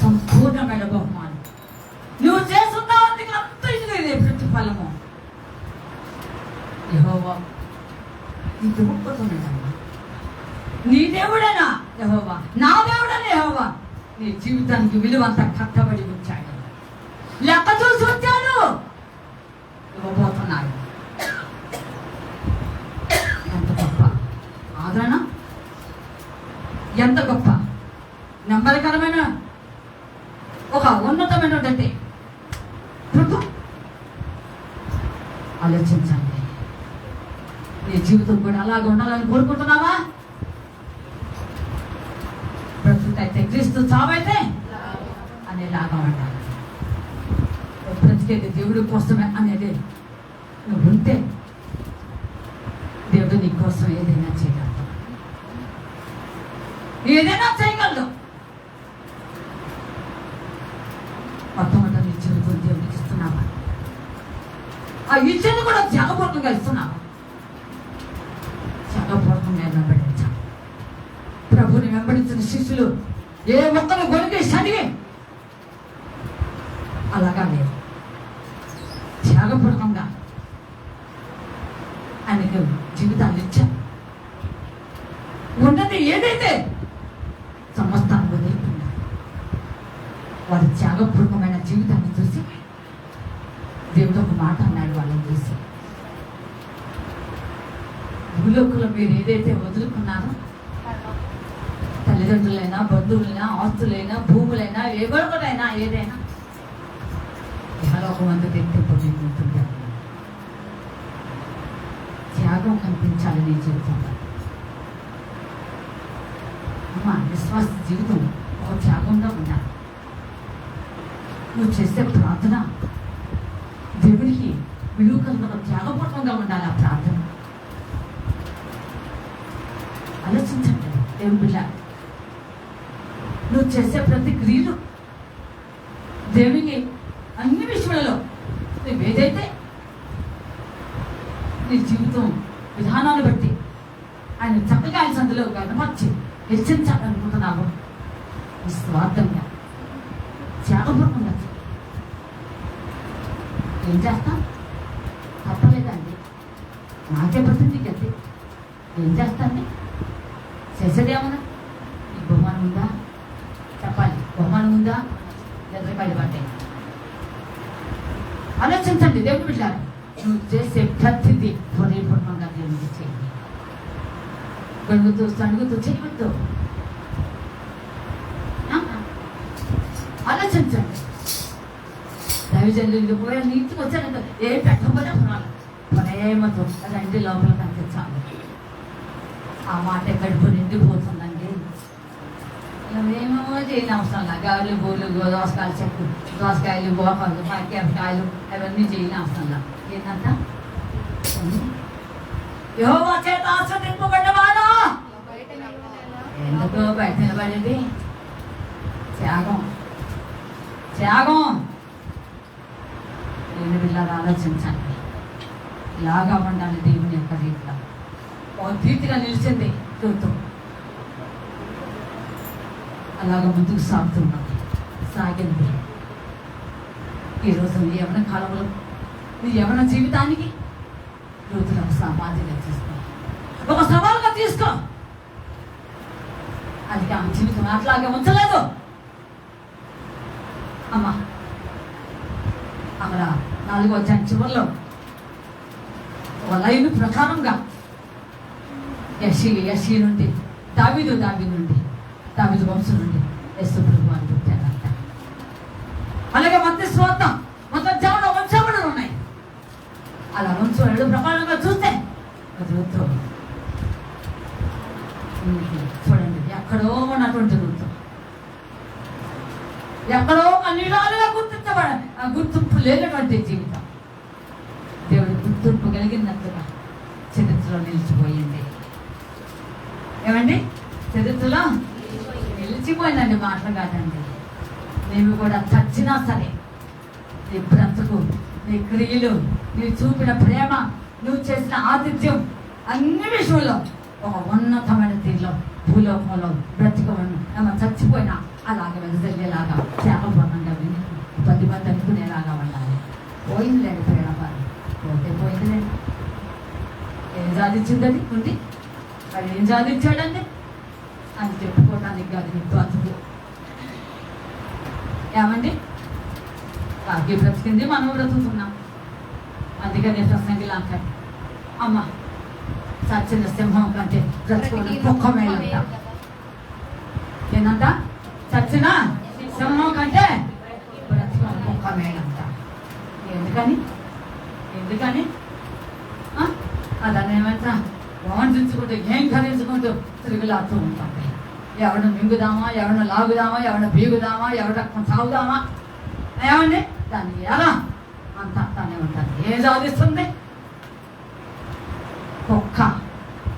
సంపూర్ణమైన బహుమానం నువ్వు చేస్తున్నావు. అంత ఇది ప్రతిఫలము. యెహోవా నీకు ఒప్పుతున్నాడమ్మా. నీ దేవుడేనా యెహోవా? నా దేవుడని యెహోవా నీ జీవితానికి విలువంతా కట్టబడి ఉంచాడు. లెక్క చూసి వచ్చాడు, ఇవ్వబోతున్నాడు. ఎంత గొప్ప ఆదరణ, ఎంత గొప్ప నెమ్మదికరమైన ఒక ఉన్నతమైనటువంటి కృప. ఆలోచించండి, నీ జీవితం కూడా అలాగే ఉండాలని కోరుకుంటున్నావా? బ్రతుకైతే క్రీస్తు, చావైతే అనేలాగా ఉండాలి. బ్రతికేది దేవుడి కోసమే అనేది నువ్వు ఉంటే దేవుడు నీ కోసం ఏదైనా చేయగలడు, ఏదైనా చేయగలడు. మొట్టమొదటి నీ జీవితం దేవుడికి ఇస్తున్నావా? ఆ ఇచ్చేది కూడా త్యాగపూర్వకంగా ఇస్తున్నావా? త్యాగపూర్వకంగా వెంబడించాలి. ప్రభుని వెంబడించిన శిష్యులు ఏ ఒక్కరు గొలికి చదివి అలాగా లేదు. త్యాగపూర్వకంగా ఆయనకు జీవితాన్ని ఇచ్చారు. ఉన్నది ఏదైతే సమస్తాన్ని వదిలిపోయినారు. వారి త్యాగపూర్వకమైన జీవితాన్ని చూసి దేవుడు ఒక మాట అన్నాడు వాళ్ళని చూసి, భూలోకంలో మీరు ఏదైతే వదులుకున్నారో, తల్లిదండ్రులైనా, బంధువులైనా, ఆస్తులైనా, భూములైనా, ఎవరికైనా ఏదైనా ఇహలోకమందు తెప్పిపోతుంటారు. త్యాగం కనిపించాలి నీ జీవితంలో. అమ్మా, విశ్వాస జీవితం ఒక త్యాగంగా ఉండాలి. నువ్వు చేసే ప్రార్థన దేవునికి విలువ కలిగిన త్యాగపూర్వకంగా ఉండాలి. ఆ ప్రార్థన ఆలోచించండి. దేవుని బిడ్డ, నువ్వు చేసే ప్రతి క్రియలు దేవునికి అన్ని విషయాలలో నువ్వేదైతే నీ జీవితం విధానాన్ని బట్టి ఆయన చక్కగా ఆయన సందులో గడపచ్చి హెచ్చరించాలనుకుంటున్నావు. నిస్వార్థంగా త్యాగపూర్వకంగా ఏం చేస్తాం? తప్పలేదండి, నాకే పడుతుంది గతి. ఏం చేస్తాండి? చేసేదేమన్నా? ఈ బహుమానం ఉందా? చెప్పాలి. బహుమానం ఉందా? ఎదురుకాయలు పడ్డాయి. ఆలోచించండి దేవుడు బిడ్డారు. నువ్వు చేసే ప్రతిదీ హృదయపూర్వకంగా దేవునికి చేయండి. గడుగుతూ సడుగుతూ చేయవద్దు. ఆలోచించండి. దైవజనులు పోయే నీటికి వచ్చారంటే ఏ పెట్టకపోతే కొనాలి. ప్రేమతో రండి లోపల కనిపించాలి. ఆ మాట కడుపు నిండిపోతుందండి. మేమేమో చేయని అవసరం. గాలి బోలు దోసకాయలు చెక్కు, దోసకాయలు, గోపాలు, పాకాయలు అవన్నీ చేయని అవసరం. ఏంటంట? యెహోవా చేత ఆశీర్వదింపబడ్డవాడా? ఎందుకో బయట నిలబడేది త్యాగం. త్యాగం దేవుని బిడ్డలారా, ఆలోచించండి. ఇలాగా ఉండాలి దేవుని యొక్క రీతిలో. ఒక రీతిగా నిలిచింది చూద్దాం. అలాగ ముందుకు సాగుతున్నది, సాగింది. ఈరోజు నీ యవ్వన కాలంలో నీ యవ్వన జీవితానికి రోజులు ఒక సమాధిగా తీసుకో, ఒక సవాలుగా తీసుకో. అది ఆమె జీవితం అట్లాగే ఉంచలేదు. అమ్మా, అక్కడ 4వ అధ్యాయం చివరిలో ఒక లైన్ ప్రకారంగా యెషీ నుండి దావీదు నుండి దావీదు వంశం నుండి యేసు ప్రభువు అని పుట్టారంట. అలాగే మత్తయి సువార్త మొత్తం చాలా వంశములు ఉన్నాయి. అలా వంశములు ప్రకారంగా చూస్తే ఋతు చూడండి, ఎక్కడో ఉన్నటువంటి ఋతు, ఎక్కడో అన్నిరాలుగా గుర్తింపు లేనటువంటి జీవితం దేవుడు గుర్తింపు కలిగినట్టుగా చరిత్రలో నిలిచిపోయింది. ఏమండి? చరిత్రలో నిలిచిపోయిందండి, మాటలు కాదండి. నీవు కూడా చచ్చినా సరే నీ బ్రతుకు, నీ క్రియలు, నీవు చూపిన ప్రేమ, నువ్వు చేసిన ఆతిథ్యం అన్ని విషయంలో ఒక ఉన్నతమైన తీరులో భూలోకంలో బ్రతికమని చచ్చిపోయినా అలాగే వెదజల్లేలాగా త్యాగపూర్ణంగా విని 10 మంది అనుకునేలాగా ఉండాలి. పోయిందిలేండి ప్రేమ, పోతే పోయిందిలేండి. ఏం సాధించింది అది ఉంది, మరి ఏం సాధించాడండి అని చెప్పుకోవడానికి కాదు నీ బ్రతుకు. ఏమండి? కాకి బ్రతికింది, మనం బ్రతుకుతున్నాం. అందుకని ప్రసంగి లాంటి అమ్మ, చచ్చిన సింహం కంటే బ్రతుకున్న కుక్క మేలంట. ఏంటంట? చచ్చిన సింహం కంటే బ్రతుకున్న కుక్క మేలంట. ఎందుకని అదనేమంట వాంఛించుకుంటూ ఏం ఖరించుకుంటూ తిరుగులాడుతూ ఉంటుంది. ఎవరిని మింగుదామా, ఎవరిని లాగుదామా, ఎవరిని బీగుదామా, ఎవరి రక్తం తాగుదామా, ఏమండి? దాన్ని ఎలా అంత అంతానే ఉంటుంది. ఏం సాధిస్తుంది? కుక్క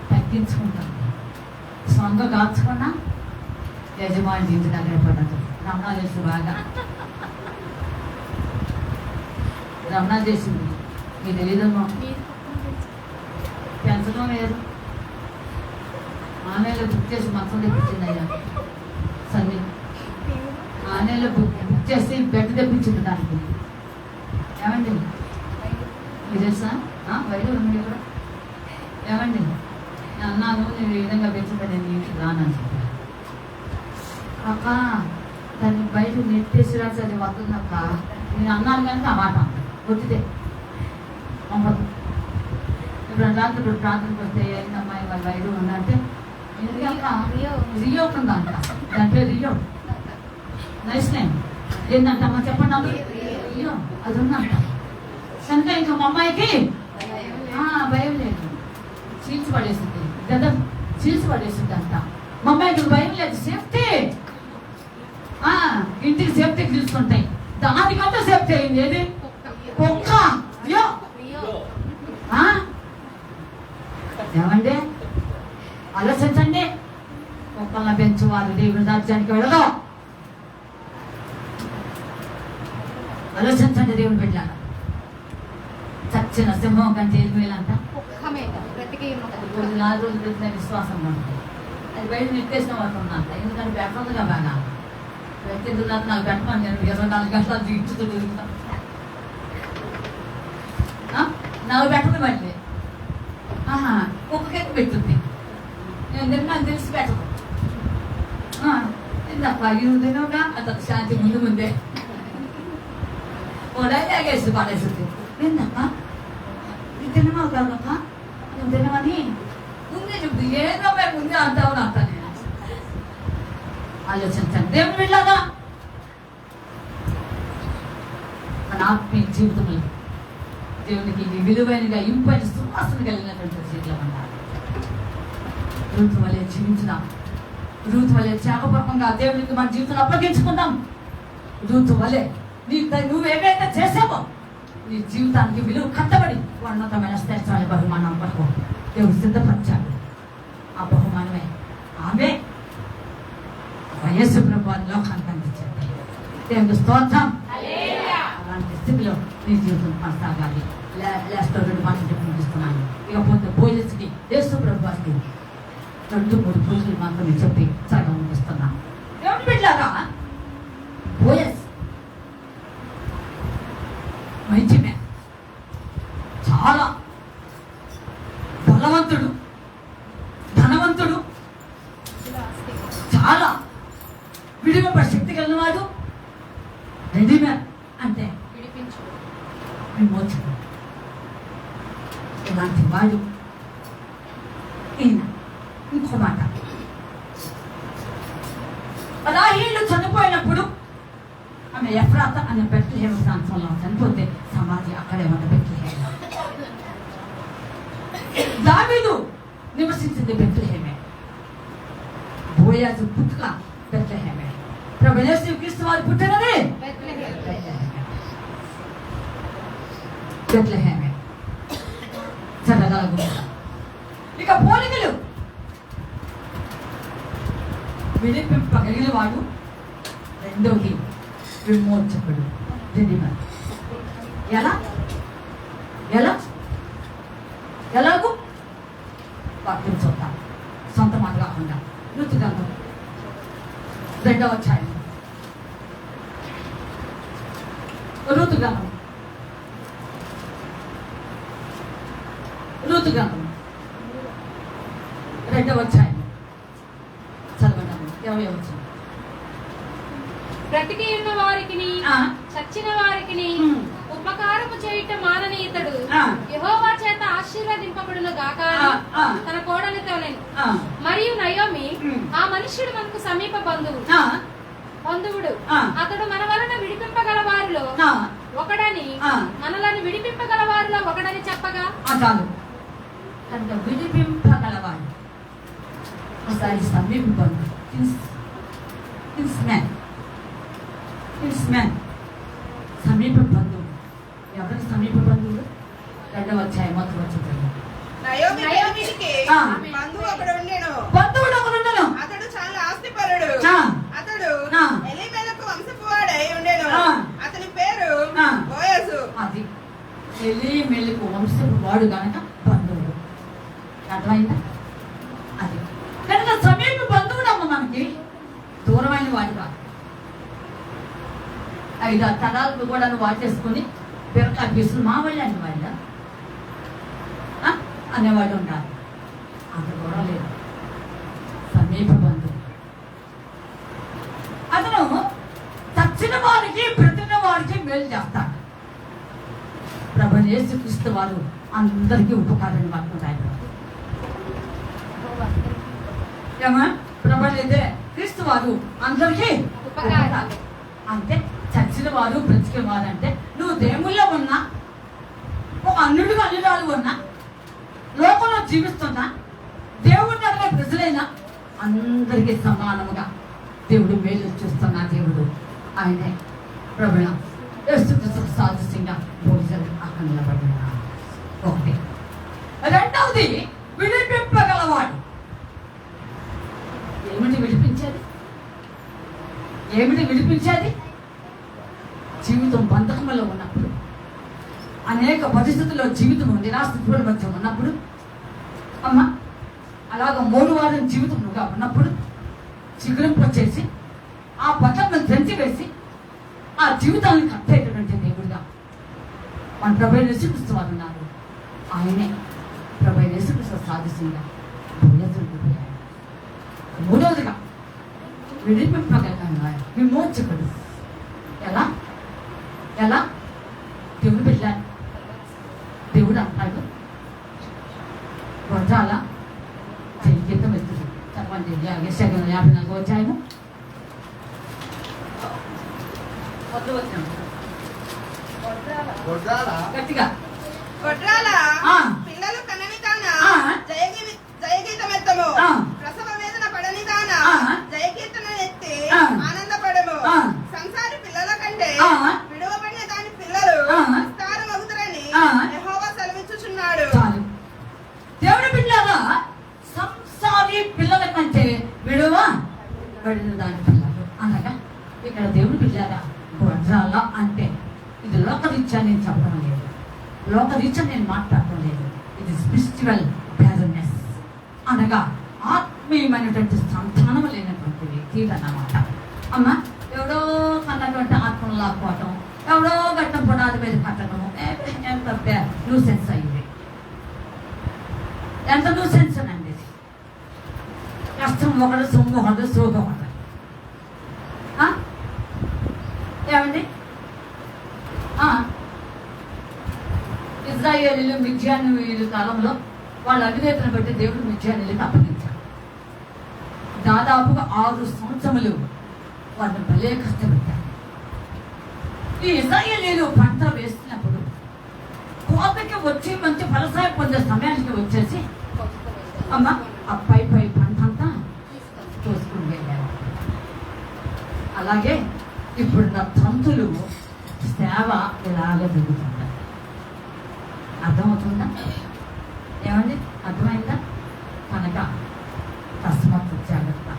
తగ్గించుకుంటుంది. సొంగ కాచుకున్నా యజమాని ఇంటి దగ్గర పడదు. రమణ చేసి బాగా రమణ చేసింది, మీకు తెలియదమ్మా. పెంచడం లేదు, ఆన్లైన్లో బుక్ చేసి మొత్తం తెప్పించింది. అయ్యా సన్ని ఆన్లైన్లో బుక్ చేసి బెడ్ తెప్పించింది దానికి. ఏమండి? మీరు తెలుసా? వైద్యులు ఉన్నాయి కూడా. ఏమండి? నేను అన్నాను, నేను ఈ విధంగా పెంచుతా, నేను ఇంటికి రానని చెప్పాను. అక్క దాన్ని బయట నెట్టేసి రాసి అది వస్తుందక్క నేను అన్నాను, కానీ ఆ మాట ఒత్తితే ఇప్పుడు రాత్రి ఇప్పుడు ప్రార్థనకు వస్తే ఏంటమ్మాయి వాళ్ళ వైరు ఉందంటే రియో ఉందంట, దాని పేరు రియో. Nice name. ఏంటంటమ్మా చెప్పండి నాకు. రియో అది ఉందంట. కనుక ఇంకా మా అమ్మాయికి భయం లేదు, చీల్చి పడేసింది కదా, చీల్చి పడేసింది అంట. మా అమ్మాయికి భయం లేదు, సేఫ్టీ. ఇంటికి సేఫ్టీకి తీసుకుంటాయి, దానికంతా సేఫ్టీ అయింది. ఏది కుక్క. అయ్యో ఏమండి ఆలోచించండి. కుక్కలను పెంచువారు దేవుని రాజ్యానికి వెళ్ళదు. ఆలోచించండి దేవుని బిడ్డలారా. చచ్చిన సింహం కంటే ఎనిమిలంట 4 రోజులు పెట్టిన విశ్వాసం ఉంటుంది. అది బయట నిర్దేశం అవుతుందంట. ఎందుకంటే పెట్టదుగా బాగా వ్యక్తి నాకు పెట్టమని నేను 24 గంటలు దిగుతూ తిరుగుతాను. నాకు పెట్టదు మళ్ళీ ఒక్కొక్క పెడుతుంది. నేను తిన్నాను తెలిసి పెట్టదు. ఇందాక తినవుగా అంత శాంతి ముందు ముందే ఓడేసి పడేస్తుంది. ఏందక్క ఇది తినమావు కాదక్క, నువ్వు తినమని ముందే చెప్తుంది. ఏదో మేము ముందే అంటావు అంట. నేను ఆలోచించండి దేవుని వెళ్ళాగా. మన ఆత్మీయ జీవితంలో దేవునికి విలువైనగా ఇంపైన సువాసన కలిగినటువంటి సీట్లం అన్నారు. రూతు వలె జీవించుదాం. రూతు వలె త్యాగపూర్వకంగా దేవునికి మన జీవితాన్ని అప్పగించుకుందాం. రూతు వలె నువ్వేవైతే చేసావో నీ జీవితానికి విలువ కట్టబడి ఉన్నతమైన శ్రేష్ఠమైన బహుమానం కొరకు దేవుడు సిద్ధపరిచాడు. ఆ బహుమానమే ఆమె యేసు ప్రభువుని లోకానికి అందించండి. దేవుని స్తోత్రం. అలాంటి స్థితిలో నీ జీవితం కొనసాగాలి. లాస్ట్ 2 మాటలు చెప్పిస్తున్నాను. ఇకపోతే పోలీసుకి యేసు ప్రభువుకి 2-3 పూజలు మాత్రమే చెప్పి చాలా ముగిస్తున్నాను. దేవుని బిడ్డలారా, పోయస్ మంచి మ్యాన్, చాలా బలవంతుడు, ధనవంతుడు, చాలా విడిగొప్ప శక్తి కలిగినవాడు. రెడీమేడ్ అంటే విమోచన. ఇలాంటి వాడు ఈయన. ఇంకో మాట, 10 ఏళ్ళు చనిపోయినప్పుడు ఆమె ఎఫ్రాత అనే బెత్లెహేమ ప్రాంతంలో చనిపోతే సమాధి అక్కడే ఉన్న బెత్లెహేమ. దావీదు నివసించింది బెత్లెహేమే. బోయాజు పుట్టుక బెత్లెహేమే. ప్రభువు యేసు క్రీస్తు వారు పుట్టినది బెత్లెహేమే. చదవగలగు. ఇక పోలికలు విడిపింపగలిగిన వాడు. రెండోది విమోచకుడు. ఎలా ఎలా ఎలాగూ వాక్యం చూద్దాం. సొంత మాట కాకుండా రుచి గంధం 2వ అధ్యాయం ఋతుగంధం 2వ అధ్యాయం చదవడం 20వ వచనం. బ్రతికి ఉన్న వారికి చచ్చిన వారికి ఉపకారము చేయుట మాననీయుడు యెహోవా చేత ఆశీర్వదింపబడును గాక తన కోడలితో నేను. మరియు నయోమి ఆ మనుష్యుడు మనకు సమీప బంధువుడు, అతడు మన వలన విడిపింపగల వారిలో ఒకడని, మనలను విడిపింపగల వారిలో ఒకడని చెప్పగా విడిపింపగలవాడు. ఒకసారి సమీప బంధువు సమీప బంధువు. ఎవరి సమీప బంధువులు? 2వ అధ్యాయం మొత్తం వచ్చింది. బంధువుడు ఒకడుండెను. అతడు చాలా ఆస్తిపరుడు. అతడు ఎలీమెలకు వంశపు వాడై ఉండెను. అతని పేరు బోయజు. అది ఎలీమెలకు వంశపు వాడు కనుక బంధువుడు. అర్థమైందా? అది కనుక సమీప బంధువుడు అమ్మ. మనకి దూరమైన వాడు కాదు. 5-6 తరాలకు కూడా వాటేసుకుని బిరకాయ పీసులు మా వాళ్ళు అనేవాళ్ళ అనేవాళ్ళు ఉండాలి. అంత కూడా లేదు. సమీప బంధువు. అతను చచ్చిన వారికి బ్రతికిన వారికి మేలు చేస్తాడు. ప్రభువు యేసుక్రీస్తు వారు అందరికీ ఉపకారాన్ని పడుతుంటాయి. ఏమా ప్రభలు అయితే క్రీస్తు వారు అందరికీ ఉపకారాలు. అంటే చచ్చిన వారు బ్రతికే వారు అంటే నువ్వు దేవుళ్ళో ఉన్నా, ఒక అన్నుడిగా అల్లురాలు ఉన్నా, లోకంలో జీవిస్తున్నా, దేవుడి దగ్గర ప్రజలైనా అందరికీ సమానముగా దేవుడు మేలు చూస్తున్న దేవుడు ఆయనే ప్రభుణ సాదృశ్యంగా భోజనం అక్కడ నిలబడిన. ఒకటి. రెండవది విడిపింపగలవాడు. ఏమిటి విడిపించేది? ఏమిటి విడిపించేది? జీవితం బంధకంలో ఉన్నప్పుడు, అనేక పరిస్థితుల్లో జీవితం నిరాశపడి మధ్య ఉన్నప్పుడు, అమ్మ అలాగ మోడువారం జీవితంగా ఉన్నప్పుడు చిగురింపు వచ్చేసి ఆ పథకం తెంచివేసి ఆ జీవితాన్ని కట్టేటటువంటి దేవుడుగా మన ప్రభు యేసుక్రీస్తు వారు ఉన్నారు. ఆయనే ప్రభు యేసుక్రీస్తు సాదృశ్యంగా భోజనం. మూడవదిగా విడిపింపగలిగిన విమోచకుడు. ఎలా ఎలా దేవుడు వెళ్ళాలి. దేవుడు అంటాడు గొడ్రాల గీతం ఎత్తుంది. చెప్పండి 54 అధ్యాయము గట్టిగా. గొడ్రాల పిల్లలు కనని కాన జయగీతమెత్తము, ప్రసవ వేదన పడని కాన జయకీర్తన ఎత్తి ఆనందపడము. సంసారి పిల్లల కంటే విడువబడిన దాని పిల్లలు విస్తారమగుతారని యెహోవా సెలవిచ్చుచున్నాడు. దేవుని బిడ్డలారా, సంసారి పిల్లల కంటే విడువబడిన దాని పిల్లలు అనగా ఇక్కడ దేవుని బిడ్డలారా గొడ్రాల అంటే ఇది లోకరీత్యా నేను చెప్పడం లేదు, లోకరీత్యా నేను మాట్లాడటం లేదు. ఇది స్పిరిచువల్ బ్యారన్నెస్ అనగా ఆత్మీయమైనటువంటి సంతానం లేనటువంటి వ్యక్తి అన్నమాట. అమ్మ ఎవడో కన్నటువంటి ఆత్మను లాక్కోవటం, ఎవడో గట్టం పునాది మీద కట్టడము ఎంత న్యూసెన్స్ అయింది. ఎంత న్యూసెన్స్ అండి ఇది. కష్టం ఒకడు, సొమ్ము ఒకడు, సోగం ఒకడు. ఏమండి ఇజ్రాయేలీలు మిద్యానీయుల కాలంలో వాళ్ళ అవిధేతను బట్టి దేవుడు మిద్యానీయులకు అప్పగించాడు. దాదాపుగా 6 సంవత్సరములు వాళ్ళు భలే కష్టపెట్టారు. ఈ ఇజ్రాయేలీలు పంట వేస్తున్నప్పుడు కోతకి వచ్చి మంచి ఫలసాయం పొందే సమయానికి వచ్చేసి అమ్మ ఆ పై పంట అంతా చూసుకుని వెళ్ళారు. అలాగే ఇప్పుడు నా తంతులు సేవ ఇలాగ జరుగుతుంది. అర్థమవుతుందా? ఏమండి అర్థమైందా? కనుక తస్మాత్ జాగ్రత్త.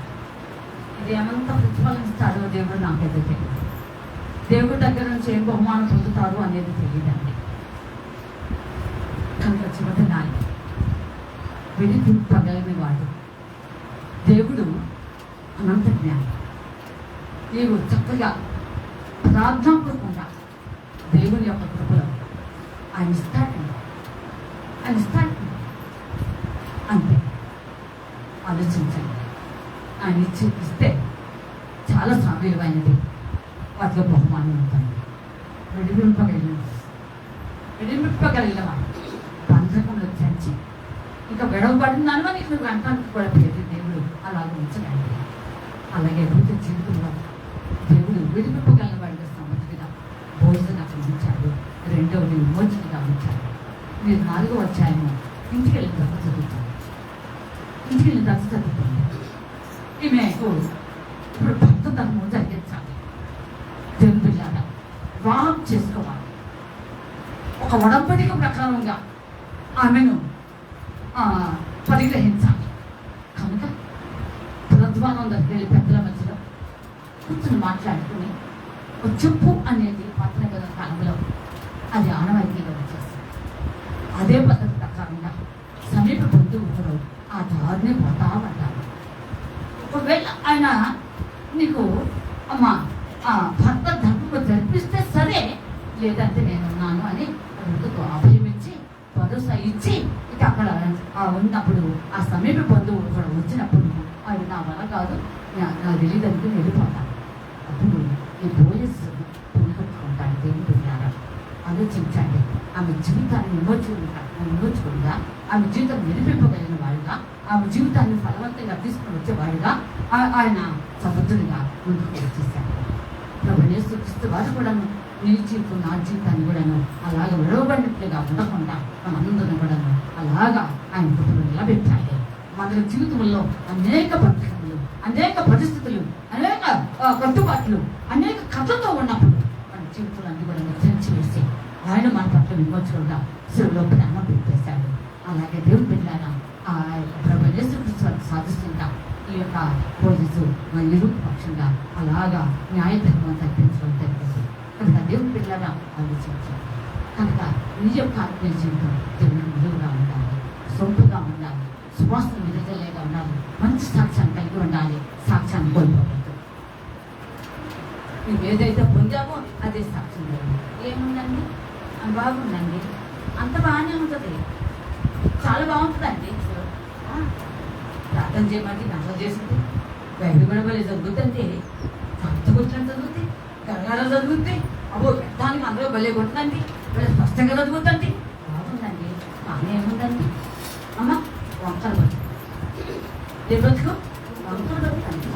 ఇది ఏమంతా ప్రతిఫలం ఇస్తాడో దేవుడు నాకైతే తెలియదు. దేవుడి దగ్గర నుంచి ఏం బహుమానం పొందుతారు అనేది తెలియదండి. కనుక చివరి నాయకు విడిపింపగలిగిన వాడు దేవుడు అనంత జ్ఞానం. నీవు చక్కగా ప్రార్థనాపూర్వకంగా దేవుని యొక్క కృపలో ఆయన ఇస్తాడు, ఆయన ఇస్తాడు. అంతే ఆలోచించండి. ఆయన ఇస్తే చాలా విలువైనది, వాటిలో బహుమానం ఉంటుంది. విడిపింపగలిగిన వాడు బంధకంలో చర్చి ఇంకా విడవబడినాను అని నువ్వు అంటానికి కూడా పేరు దేవుడు అలాగే ఉంచగలిగి. అలాగే వృద్ధి జీవితంలో దేవుడు విడిపింపగలిగిన వాడిగా సమర్థిగా భోజనం అక్కడ ఉంచాడు. రెండవది విమోచనగా ఉంచాడు. మీరు 4వ అధ్యాయము ఇంటికి వెళ్ళిన తర్వాత చదువుతాను. ఇంటికి వెళ్ళిన తర్వాత చదువుతుంది. ఈమెకు ఇప్పుడు భక్త ధర్మం జరిగించాలి. దేవుని బిడ్డలారా వివాహం చేసుకోవాలి. ఒక ఒడంబడిక ప్రకారంగా ఆమెను పరిగ్రహించాలి. కనుక ప్రధ్వానం దగ్గర వెళ్ళి పెద్దల మధ్యలో కూర్చొని మాట్లాడుకుని చెప్పు అనేది పాత్ర కదా కాలంలో అది ఆనవాయితీగా వచ్చేస్తుంది. అదే పద్ధతి ప్రకారంగా సమీప బంధువులు ఆ దారిని పోతా పడ్డారు. ఒకవేళ ఆయన నీకు అమ్మ భర్త ధర్మం జరిపిస్తే సరే, లేదంటే నేనున్నాను అని ఋతుకు అభయమిచ్చి భరోసా ఇచ్చి ఇక అక్కడ ఉన్నప్పుడు ఆ సమీప బంధువులు కూడా వచ్చినప్పుడు అది నా వల్ల కాదు, నా తెలియదంటే వెళ్ళిపోతాను. అప్పుడు ఈ బోయస్ పొందుకుంటాడు. దేవుడు ఆలోచించండి. ఆమె జీవితాన్ని విమోచుకుడుగా, ఆమె జీవితాన్ని నిలిపింపగలిగిన వాడుగా, ఆమె జీవితాన్ని ఫలవంతంగా తీసుకుని వచ్చేవాడుగా ఆయన సమర్థునిగా ముందుకు వచ్చేసాడు. ప్రభు యేసుక్రీస్తు వారు కూడాను నీ జీవితం నా జీవితాన్ని కూడాను అలాగ విడవబడినట్లుగా ఉండకుండా మనందరం కూడాను అలాగా ఆయన కృపను నిలబెట్టాలి. మన జీవితంలో అనేక బంధనములు, అనేక పరిస్థితులు, అనేక కట్టుబాట్లు, అనేక కథలతో ఉన్నప్పుడు మన జీవితంలో అన్ని కూడా తెరిచి వేసి ఆయన మన పట్ల విమోచకుడుగా శివులో ప్రేమ పెట్టేశాడు. అలాగే దేవుని బిడ్డలారా ఆ యొక్క ప్రభు యేసుక్రీస్తు సాధిస్తుంటా ఈ యొక్క పోలీసు ఇరుకు పక్షంగా అలాగా న్యాయధర్మం తగ్గించడం జరిగింది. కనుక దేవుని బిడ్డలారా ఆలోచించాలి. కనుక నీ యొక్క ఆత్మీయ జీవితం దేవుని విలువగా ఉండాలి, సొంపుగా ఉండాలి, సువాసన విడుదలగా ఉండాలి, మంచి సాక్ష్యాన్ని కలిగి ఉండాలి, సాక్ష్యాన్ని కోల్పోవద్దు. నువ్వు ఏదైతే పొందామో అదే సాక్ష్యం లేదు. ఏముందండి బాగుందండి, అంత బాగానే ఉంటుంది, చాలా బాగుంటుందండి. ప్రార్థన చేయమంటే గంటలు చేసింది, బయట కూడా మళ్ళీ చదువుతుంది, అంత కూర్చొని చదువుతుంది, గరగాల చదువుతుంది, అబ్బో దానికి అందరూ భలే కొడుతుందండి, భలే స్పష్టంగా చదువుతుంది, బాగుందండి. బాగానే ఏముందండి అమ్మ, వంకలు బతుకు ఏ బతుకు, వంకలు బతుకండి.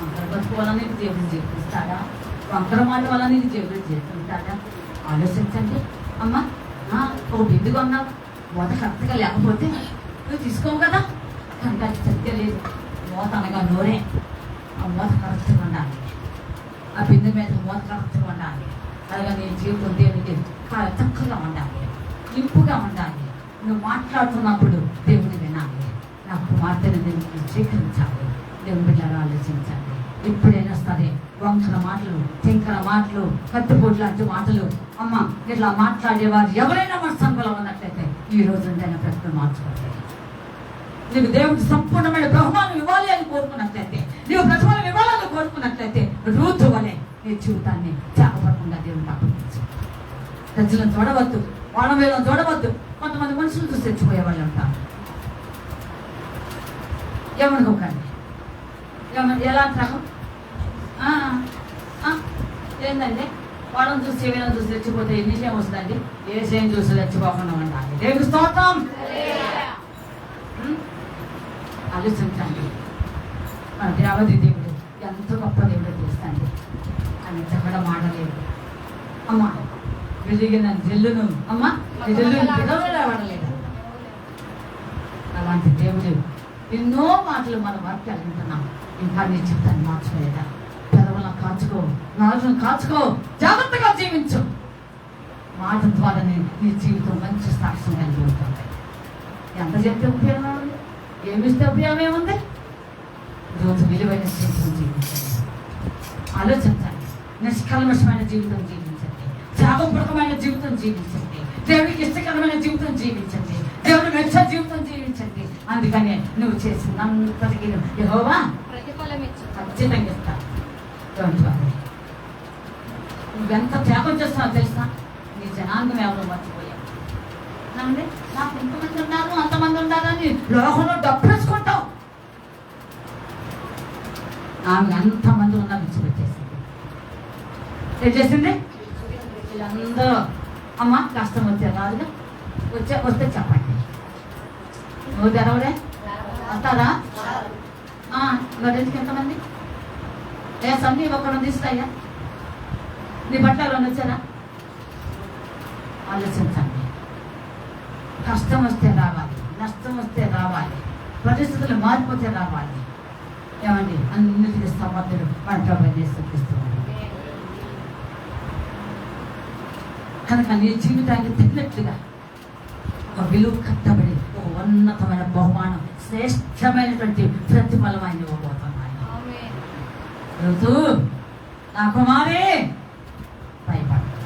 వంకలు బతుకోవాలని దేవుడు చేపిస్తాడా? వంకర మాట వల్ల నీకు దేవుడు చేపిస్తాడా? ఆలోచించండి. అమ్మ ఒకటి ఎందుకు అన్నావు, మూత కరెక్ట్గా లేకపోతే నువ్వు తీసుకోవు కదా. కనుక అది సరిగ్గా లేదు. మూత అనగా నోరే, ఆ మూత కరెక్ట్గా ఉండాలి, ఆ బిందు మీద మూత కరెక్ట్గా ఉండాలి. అలాగే నీ జీవితం దేవునికి చక్కగా ఉండాలి, ఇంపుగా ఉండాలి. నువ్వు మాట్లాడుతున్నప్పుడు దేవుని వినాలి. నా కుమార్తెను దేవునికి స్వీకరించాలి. దేవుని బిడ్డలు ఆలోచించాలి. ఎప్పుడైనా సరే వంకర మాటలు, తింకర మాటలు, కత్తిపోటు లాంటి మాటలు అమ్మ ఇట్లా మాట్లాడేవారు ఎవరైనా మన సంఘంలో ఉన్నట్లయితే ఈ రోజు ప్రశ్న మార్చుకోవాలి. నీకు దేవుడికి సంపూర్ణమైన బహుమానం ఇవ్వాలి అని కోరుకున్నట్లయితే, నీవు ప్రతిఫలం ఇవ్వాలని కోరుకున్నట్లయితే రూతు వలె నీ జీవితాన్ని త్యాగపడకుండా దేవుడికి అప్పగించు. ప్రజలను చూడవద్దు, వాళ్ళ వేళను చూడవద్దు. కొంతమంది మనుషులు చూసి తెచ్చిపోయే వాళ్ళు ఉంటారు. ఏమనుకోకండి, ఎలాంటి రకం ఏంటండి, వాళ్ళని చూసి వీళ్ళని చూసి తెచ్చిపోతే నిజం వస్తుందండి. ఏ సేమ్ చూసి తెచ్చిపోకుండా ఉండాలి. దేవుని స్తోత్రం. ఆలోచించండి, మన దేవది దేవుడు ఎంత గొప్ప దేవుడు తెలుసండి. అని చెప్పడం మాటలేదు. అమ్మ వెలిగిన జల్లును అమ్మ వాడలేదు. అలాంటి దేవుడు ఎన్నో మాటలు మన వాక్యాలు వింటున్నాం. ఇంకా నీ జీవితాన్ని మార్చుకోలేదా? పెదవులను కాచుకో, నాలుగును కాచుకో, జాగ్రత్తగా జీవించు. మాట ద్వారానే నీ జీవితం మంచి సాక్ష్యం కలిగి ఉంటుంది. ఎంత చెప్తే ఉపయోగం ఉంది, ఏమిస్తే ఉపయోగం ఏముంది? రోజు విలువైన జీవితం జీవించండి. ఆలోచించండి, నిష్కల్మషమైన జీవితం జీవించండి, త్యాగపూర్వకమైన జీవితం జీవించండి, దేవుడికి ఇష్టకరమైన జీవితం జీవించండి, దేవుడు మెచ్చే జీవితం జీవించండి. అందుకనే నువ్వు చేసినంతటికి యెహోవా ప్రతిఫలం ఖచ్చితంగా ఇస్తాడు. నువ్వెంత త్యాగం చేస్తున్నావు తెలుసా? నీ జనాంగం ఎవరో మర్చిపోయావు. నాకు ఇంతమంది ఉన్నారు, అంతమంది ఉన్నారని లోకంలో డబ్బేసుకుంటావు. ఆమె ఎంతమంది ఉన్నా విడిచిపెట్టేసింది. ఏం చేసింది? వీళ్ళందరూ అమ్మ కష్టం వచ్చే రాదుగా, వస్తే చెప్పండి. నువ్వు తెరవడే వస్తారా? మరింటికి ఎంతమంది సన్ని ఒక్కడు తీస్తాయా? నీ బట్టలు వచ్చారా? ఆలోచించండి. కష్టం వస్తే రావాలి, నష్టం వస్తే రావాలి, పరిస్థితులు మారిపోతే రావాలి. ఏమండి, అన్నిటికీ సమర్థుడు వంట చూపిస్తున్నాడు. కనుక నీ జీవితాన్ని తిన్నట్లుగా ఒక విలువ కట్టబడి ఒక ఉన్నతమైన బహుమానం, శ్రేష్టమైనటువంటి ప్రతిఫలం ఆయన ఇవ్వబోతున్నాయి. ఋతు నా కుమారి భయపడకు.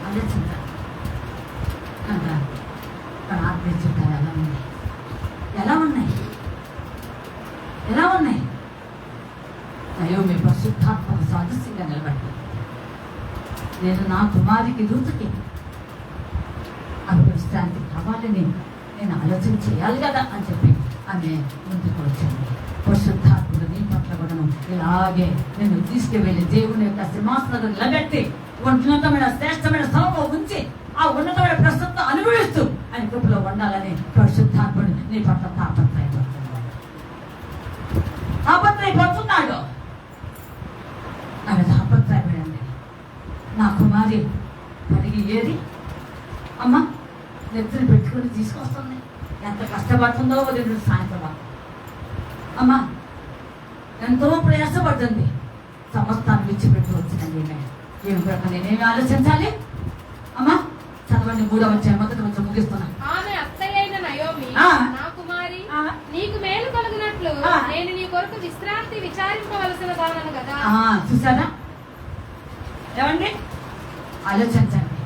ఆలోచించాలి. మన ఆత్మీయ జీవితాలు ఎలా ఉన్నాయి? ఎలా ఉన్నాయి? ఎలా ఉన్నాయి? అయ్యో మీ పరిశుద్ధాత్మక సాదృశ్యంగా నిలబడి నేను నా కుమారికి ఋతుకి అప్పుడు విశ్రాంతి కావాలని నేను ఆలోచన చేయాలి కదా అని చెప్పి ఆమె ముందుకు వచ్చింది. పరిశుద్ధాత్ముడు నీ పట్ల కూడా ఇలాగే నేను తీసుకువెళ్ళి దేవుని యొక్క సింహాసనం నిలబెట్టి ఉన్నతమైన శ్రేష్టమైన స్థలంలో ఉంచి ఆ ఉన్నతమైన ప్రస్తుతం అనుభవిస్తూ ఆయన కృపలో ఉండాలని పరిశుద్ధాత్ముడు నీ పట్ల తాపత్రయపడుతున్నాడు. ఆమె తాపత్రయపడండి. నా కుమారి కలిగి ఏది అమ్మ నెత్తిని పెట్టుకుని తీసుకొస్తుంది. ఎంత కష్టపడుతుందో వదిలి సాయంత్రం అమ్మ ఎంతో ప్రయాసపడుతుంది. సమస్తాన్ని విడిచిపెట్టి వచ్చిందండి. ఏమి ప్రకారం నేనేమి ఆలోచించాలి అమ్మా? చదవండి 3వ అధ్యాయం మొదటి వచ్చి ముగిస్తున్నా. ఆమె అత్తయ్య అయిన నయోమి, నా కుమారి, నీకు మేలు కలుగునట్లు నేను నీ కొరకు విశ్రాంతి విచారింపవలసిన దానను కదా. చూసారా? ఏమండి ఆలోచించండి.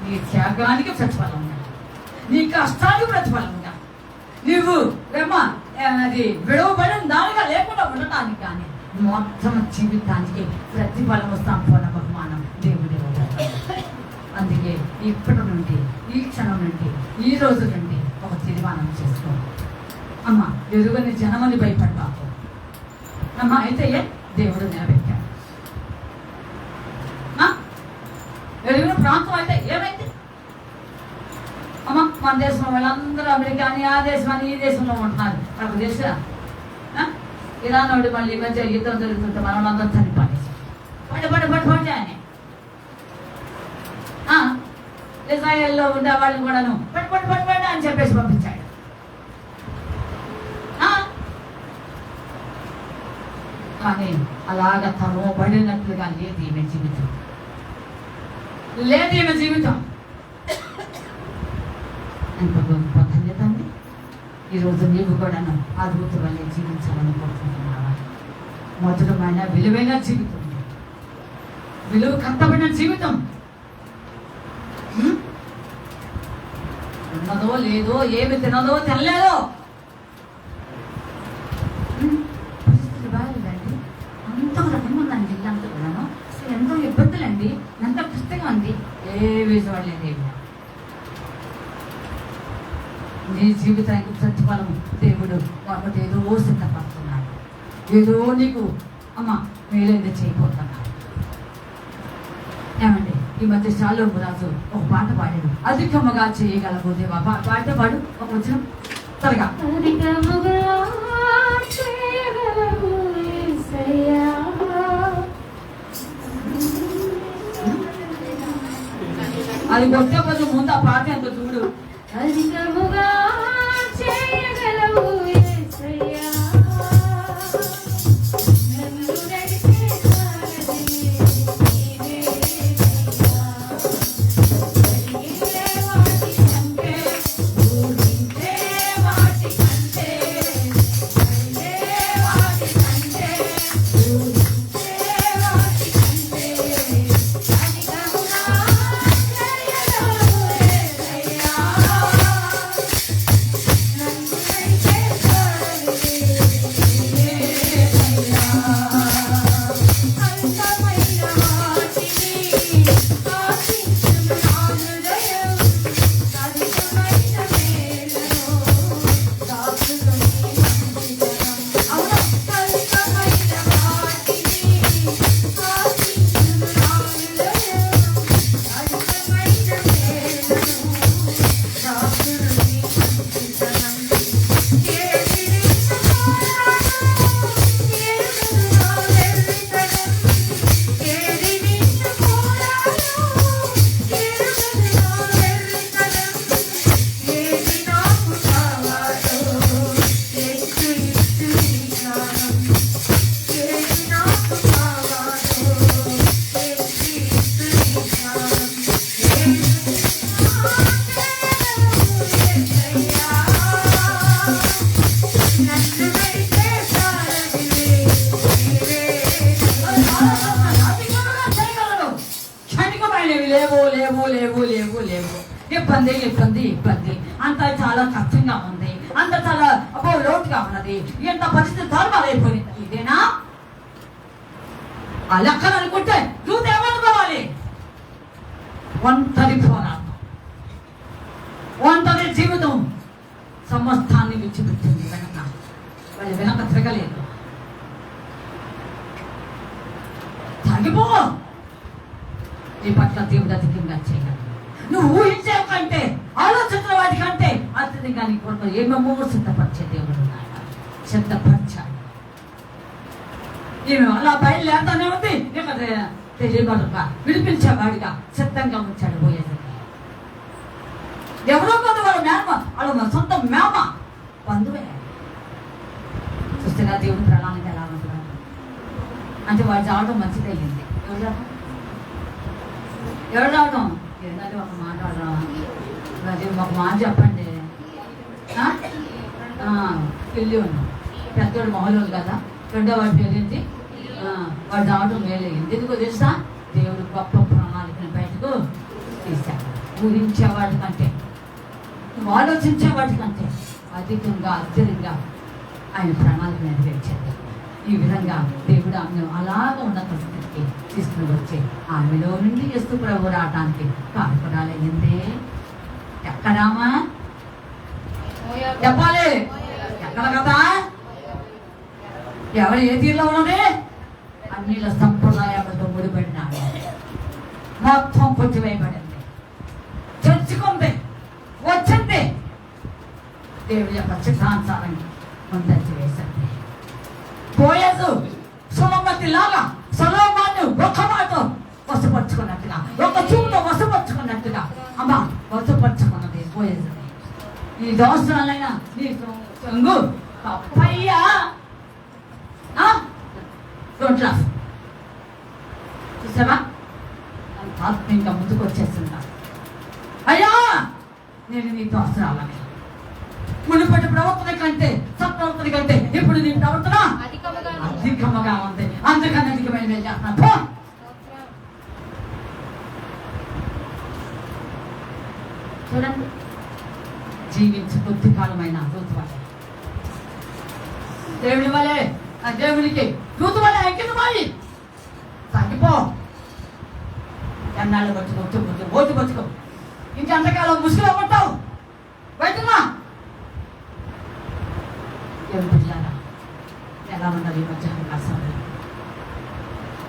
నీ త్యాగానికి ప్రతిఫలం ఉందా? నీ కష్టానికి ప్రతిఫలం ఉందా? నువ్వు అది విడవబడిన దానిగా లేకుండా ఉండటానికి కానీ మొత్తం జీవితానికి ప్రతిఫలము సంపూర్ణ బహుమానం దేవుడి. అందుకే ఇప్పటి నుండి ఈ క్షణం నుండి ఈ రోజు నుండి ఒక తీర్మానం చేసుకో. అమ్మ ఎరుగని జనమని భయపడ్డాకు అమ్మ. అయితే దేవుడు నిలబెట్టాడు. ఎరుగిన ప్రాంతం అయితే ఏమైంది అమ్మ? మన దేశంలో వాళ్ళందరూ అమెరికా అని ఆ దేశం అని ఈ దేశంలో ఉంటున్నారు. నాకు తెలుసా ఇరాన్ వాడు మళ్ళీ మధ్య యుద్ధం జరుగుతుంటే మనం అందరం చనిపోయేసి పడి అని ఇజ్రాయెల్లో ఉండే వాళ్ళు కూడాను పడి అని చెప్పేసి పంపించాడు. కానీ అలాగ తరవబడినట్లుగా లేదు ఈమె జీవితం. లేదు ఈమె జీవితం. ఎంత గొప్ప ధన్యత అండి. ఈరోజు నీవు కూడాను అద్భుతమైన జీవించాలని కోరుకుంటున్నావా? మధురమైన విలువైన జీవితం, విలువ కట్టబడిన జీవితం ఉన్నదో లేదో, ఏమి తినదో తినలేదో, పరిస్థితి బాగాలేదండి. అంత రకంగా ఉందండి ఇల్లంతా కూడాను. ఎంతో ఇబ్బందులండి, ఎంత పుస్తకం అండి. ఏవి చూడలేదు. నీ జీవితానికి ప్రతిఫలం దేవుడు కాబట్టి ఏదో సిద్ధపడుతున్నాడు. ఏదో నీకు అమ్మ మేలేదో చేయబోతున్నాడు. ఏమండి ఈ మధ్య షాలోము రాజు ఒక పాట పాడాడు. అధికముగా చేయగలవు దేవా. పాట పాడు ఒక వచ్చిన త్వరగా. అది కొట్టే కొంచెం ముందు ఆ పాట ఎంత చూడు. అధికముగా చేయగలవు యేసయ్యా, నన్ను నడిపే సారథి నీవేనయ్యా. కలిగే వాటి కంటే ఊహించే వాటి కంటే, కలిగే వాటి కంటే ఊహించే వాటి కంటే అధికముగా చేయగలవు యేసయ్యా, నన్ను నడిపే సారథి నీవేనయ్యా. అంతమైన వాటిని ఆశించును నా హృదయం, అధికమైన మేలను దాచును నీ మంచితనం. అంతమైన వాటిని ఆశించును నా హృదయం, అధికమైన మేలను దాచును నీ మంచితనం. ఏది నిన్ను కోరాను, ఎరుగను నా వెర్రితనం. ఏది నిన్ను కోరాను, ఎరుగను నా వెర్రితనం. ఏది నాకు కావాలో యేసు ఇచ్చు నీ జ్ఞానం. ఏది నాకు కావాలో యేసు ఇచ్చు నీ జ్ఞానం. యేసయ్యా, నన్ను నడిపే సారథి నీవేనయ్యా. క్షణికమైనవి లేవు లేవు లేవు లేవు లేవు. ఇబ్బంది ఇబ్బంది ఇబ్బంది. అంత చాలా కష్టంగా ఉంది. అంత చాలా లోటుగా ఉన్నది. ఎంత పరిస్థితి ధర్మాలైపోయింది. ఇదేనా ఆ లెక్కలు అనుకుంటే నువ్వు ఏమనుకోవాలి? ఒంటరి పోరాటం, ఒంటరి జీవితం సమస్తాన్ని విడిచిపెట్టింది. వెనక వాళ్ళు వెనక తిరగలేదు. తగ్గిపో. నీ పట్ల దేవుడు అధికంగా చేయగలడు. నువ్వు ఊహించే కంటే ఆలోచించిన వాటి కంటే అత్యధికంగా నీ కొరకు ఏమేమో సిద్ధపరిచే దేవుడు ఉన్నాడు. సిద్ధపరచాడు. నేను అలా బయలుదేరుతానే ఉంది. ఇక తెలియబడుగా విడిపించేవాడిగా సిద్ధంగా ఉంచాడు పోయేది. ఎవరో కాదు వాళ్ళ మేమ, వాళ్ళ సొంత మేమ బంధువే. చూస్తున్నా దేవుడి ప్రణాళిక ఎలా ఉంటున్నాడు అంటే వాడు రావడం మంచిదయ్యింది. ఎవరు రావడం ఏంటంటే ఒక మాట ఒక మాట చెప్పండి. పెళ్ళి ఉన్నాం, పెద్దోడు మొహలోలు కదా, రెండో వాడి పెళ్ళింది. వాడు రావడం మేలయ్యింది. ఎందుకో తెలుసా? దేవుడు గొప్ప ప్రణాళికను బయటకు తీశాడు. ఊహించేవాడి కంటే, నువ్వు ఆలోచించేవాడి కంటే అధికంగా అత్యధికంగా ఆయన ప్రణాళిక నెరవేర్చాడు. ఈ విధంగా దేవుడు ఆమెను అలాగ ఉన్నత స్థితికి తీసుకుని వచ్చి ఆమెలో నుండి యేసు ప్రభు రావడానికి కారణాలయ్యింది. ఎక్కడామా చెప్పాలి, ఎక్కడ కదా? ఎవరు ఏ తీరులో ఉన్నది? అన్నిల సంప్రదాయాలతో ముడిపడినాడు. మొత్తం కొట్టివేయబడింది, చర్చుకుంది, వచ్చింది. దేవుడి యొక్క చిత్తానుసారంగా ముందంచి వేసింది. పోయేదు సొలొమోను లాగా సొలొమోను ఒక మాట వశపరుచుకున్నట్టుగా, ఒక చూపుతో వశపరుచుకున్నట్టుగా అమ్మ వశపరుచుకున్నది పోయేది. ఈ దోషాలైనా నీ చంగు తప్పయ్యా చూసావా? ఆత్మీయంగా ముందుకు వచ్చేస్తున్నా. అయ్యా నేను నీ దోషాలని మునుపటి ప్రవర్తన కంటే సత్ప్రవర్తన కంటే ఇప్పుడు నీ ప్రవర్తన అధికముగా ఉంది. అందుకని అధికమైన చేస్తున్నా. చూడండి, జీవించి కొద్ది కాలమైన ఋతువాలి దేవుని వలె, ఆ దేవునికి ఋతు వలె ఎక్కింది. తగ్గిపో. ఎన్నాళ్ళు పట్టుకో, ఓటు పట్టుకో. ఇంకెంతకాలం ముసుగులో ఉంటావు? బయటనా పిల్లారా ఎలా ఉన్నది ఈ మధ్యాహ్నం కాసంలో?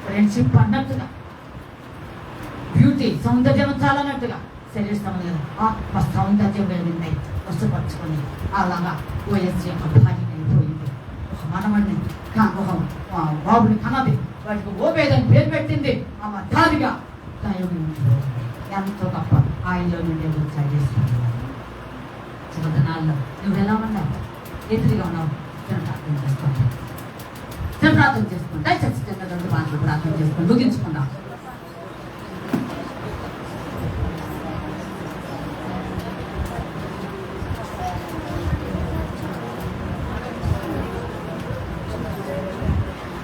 ఫ్రెండ్షిప్ అన్నట్టుగా, బ్యూటీ సౌందర్యం చాలన్నట్టుగా శరీర సౌందర్యం వెళ్ళింది వస్తుపరుచుకొని అలాగా ఓఎస్ యొక్క భార్య అయిపోయింది. ఒక మనవడిని ఒక బాబుని కన్నది, వాటికి ఓబేదని పేరు పెట్టింది. ఆమె దారిగా ఎంతో గొప్ప ఆయనలో నుండి చేస్తాను. చివరినాల్లో నువ్వు ఎలా ఉన్నావు? ఎదురుగా ఉన్నావు. ప్రార్థన చేసుకోండి, ప్రార్థన చేసుకోండి. దయచేసి చిన్న 2 మాటలు ప్రార్థన చేసుకొని ముగించుకున్నావు.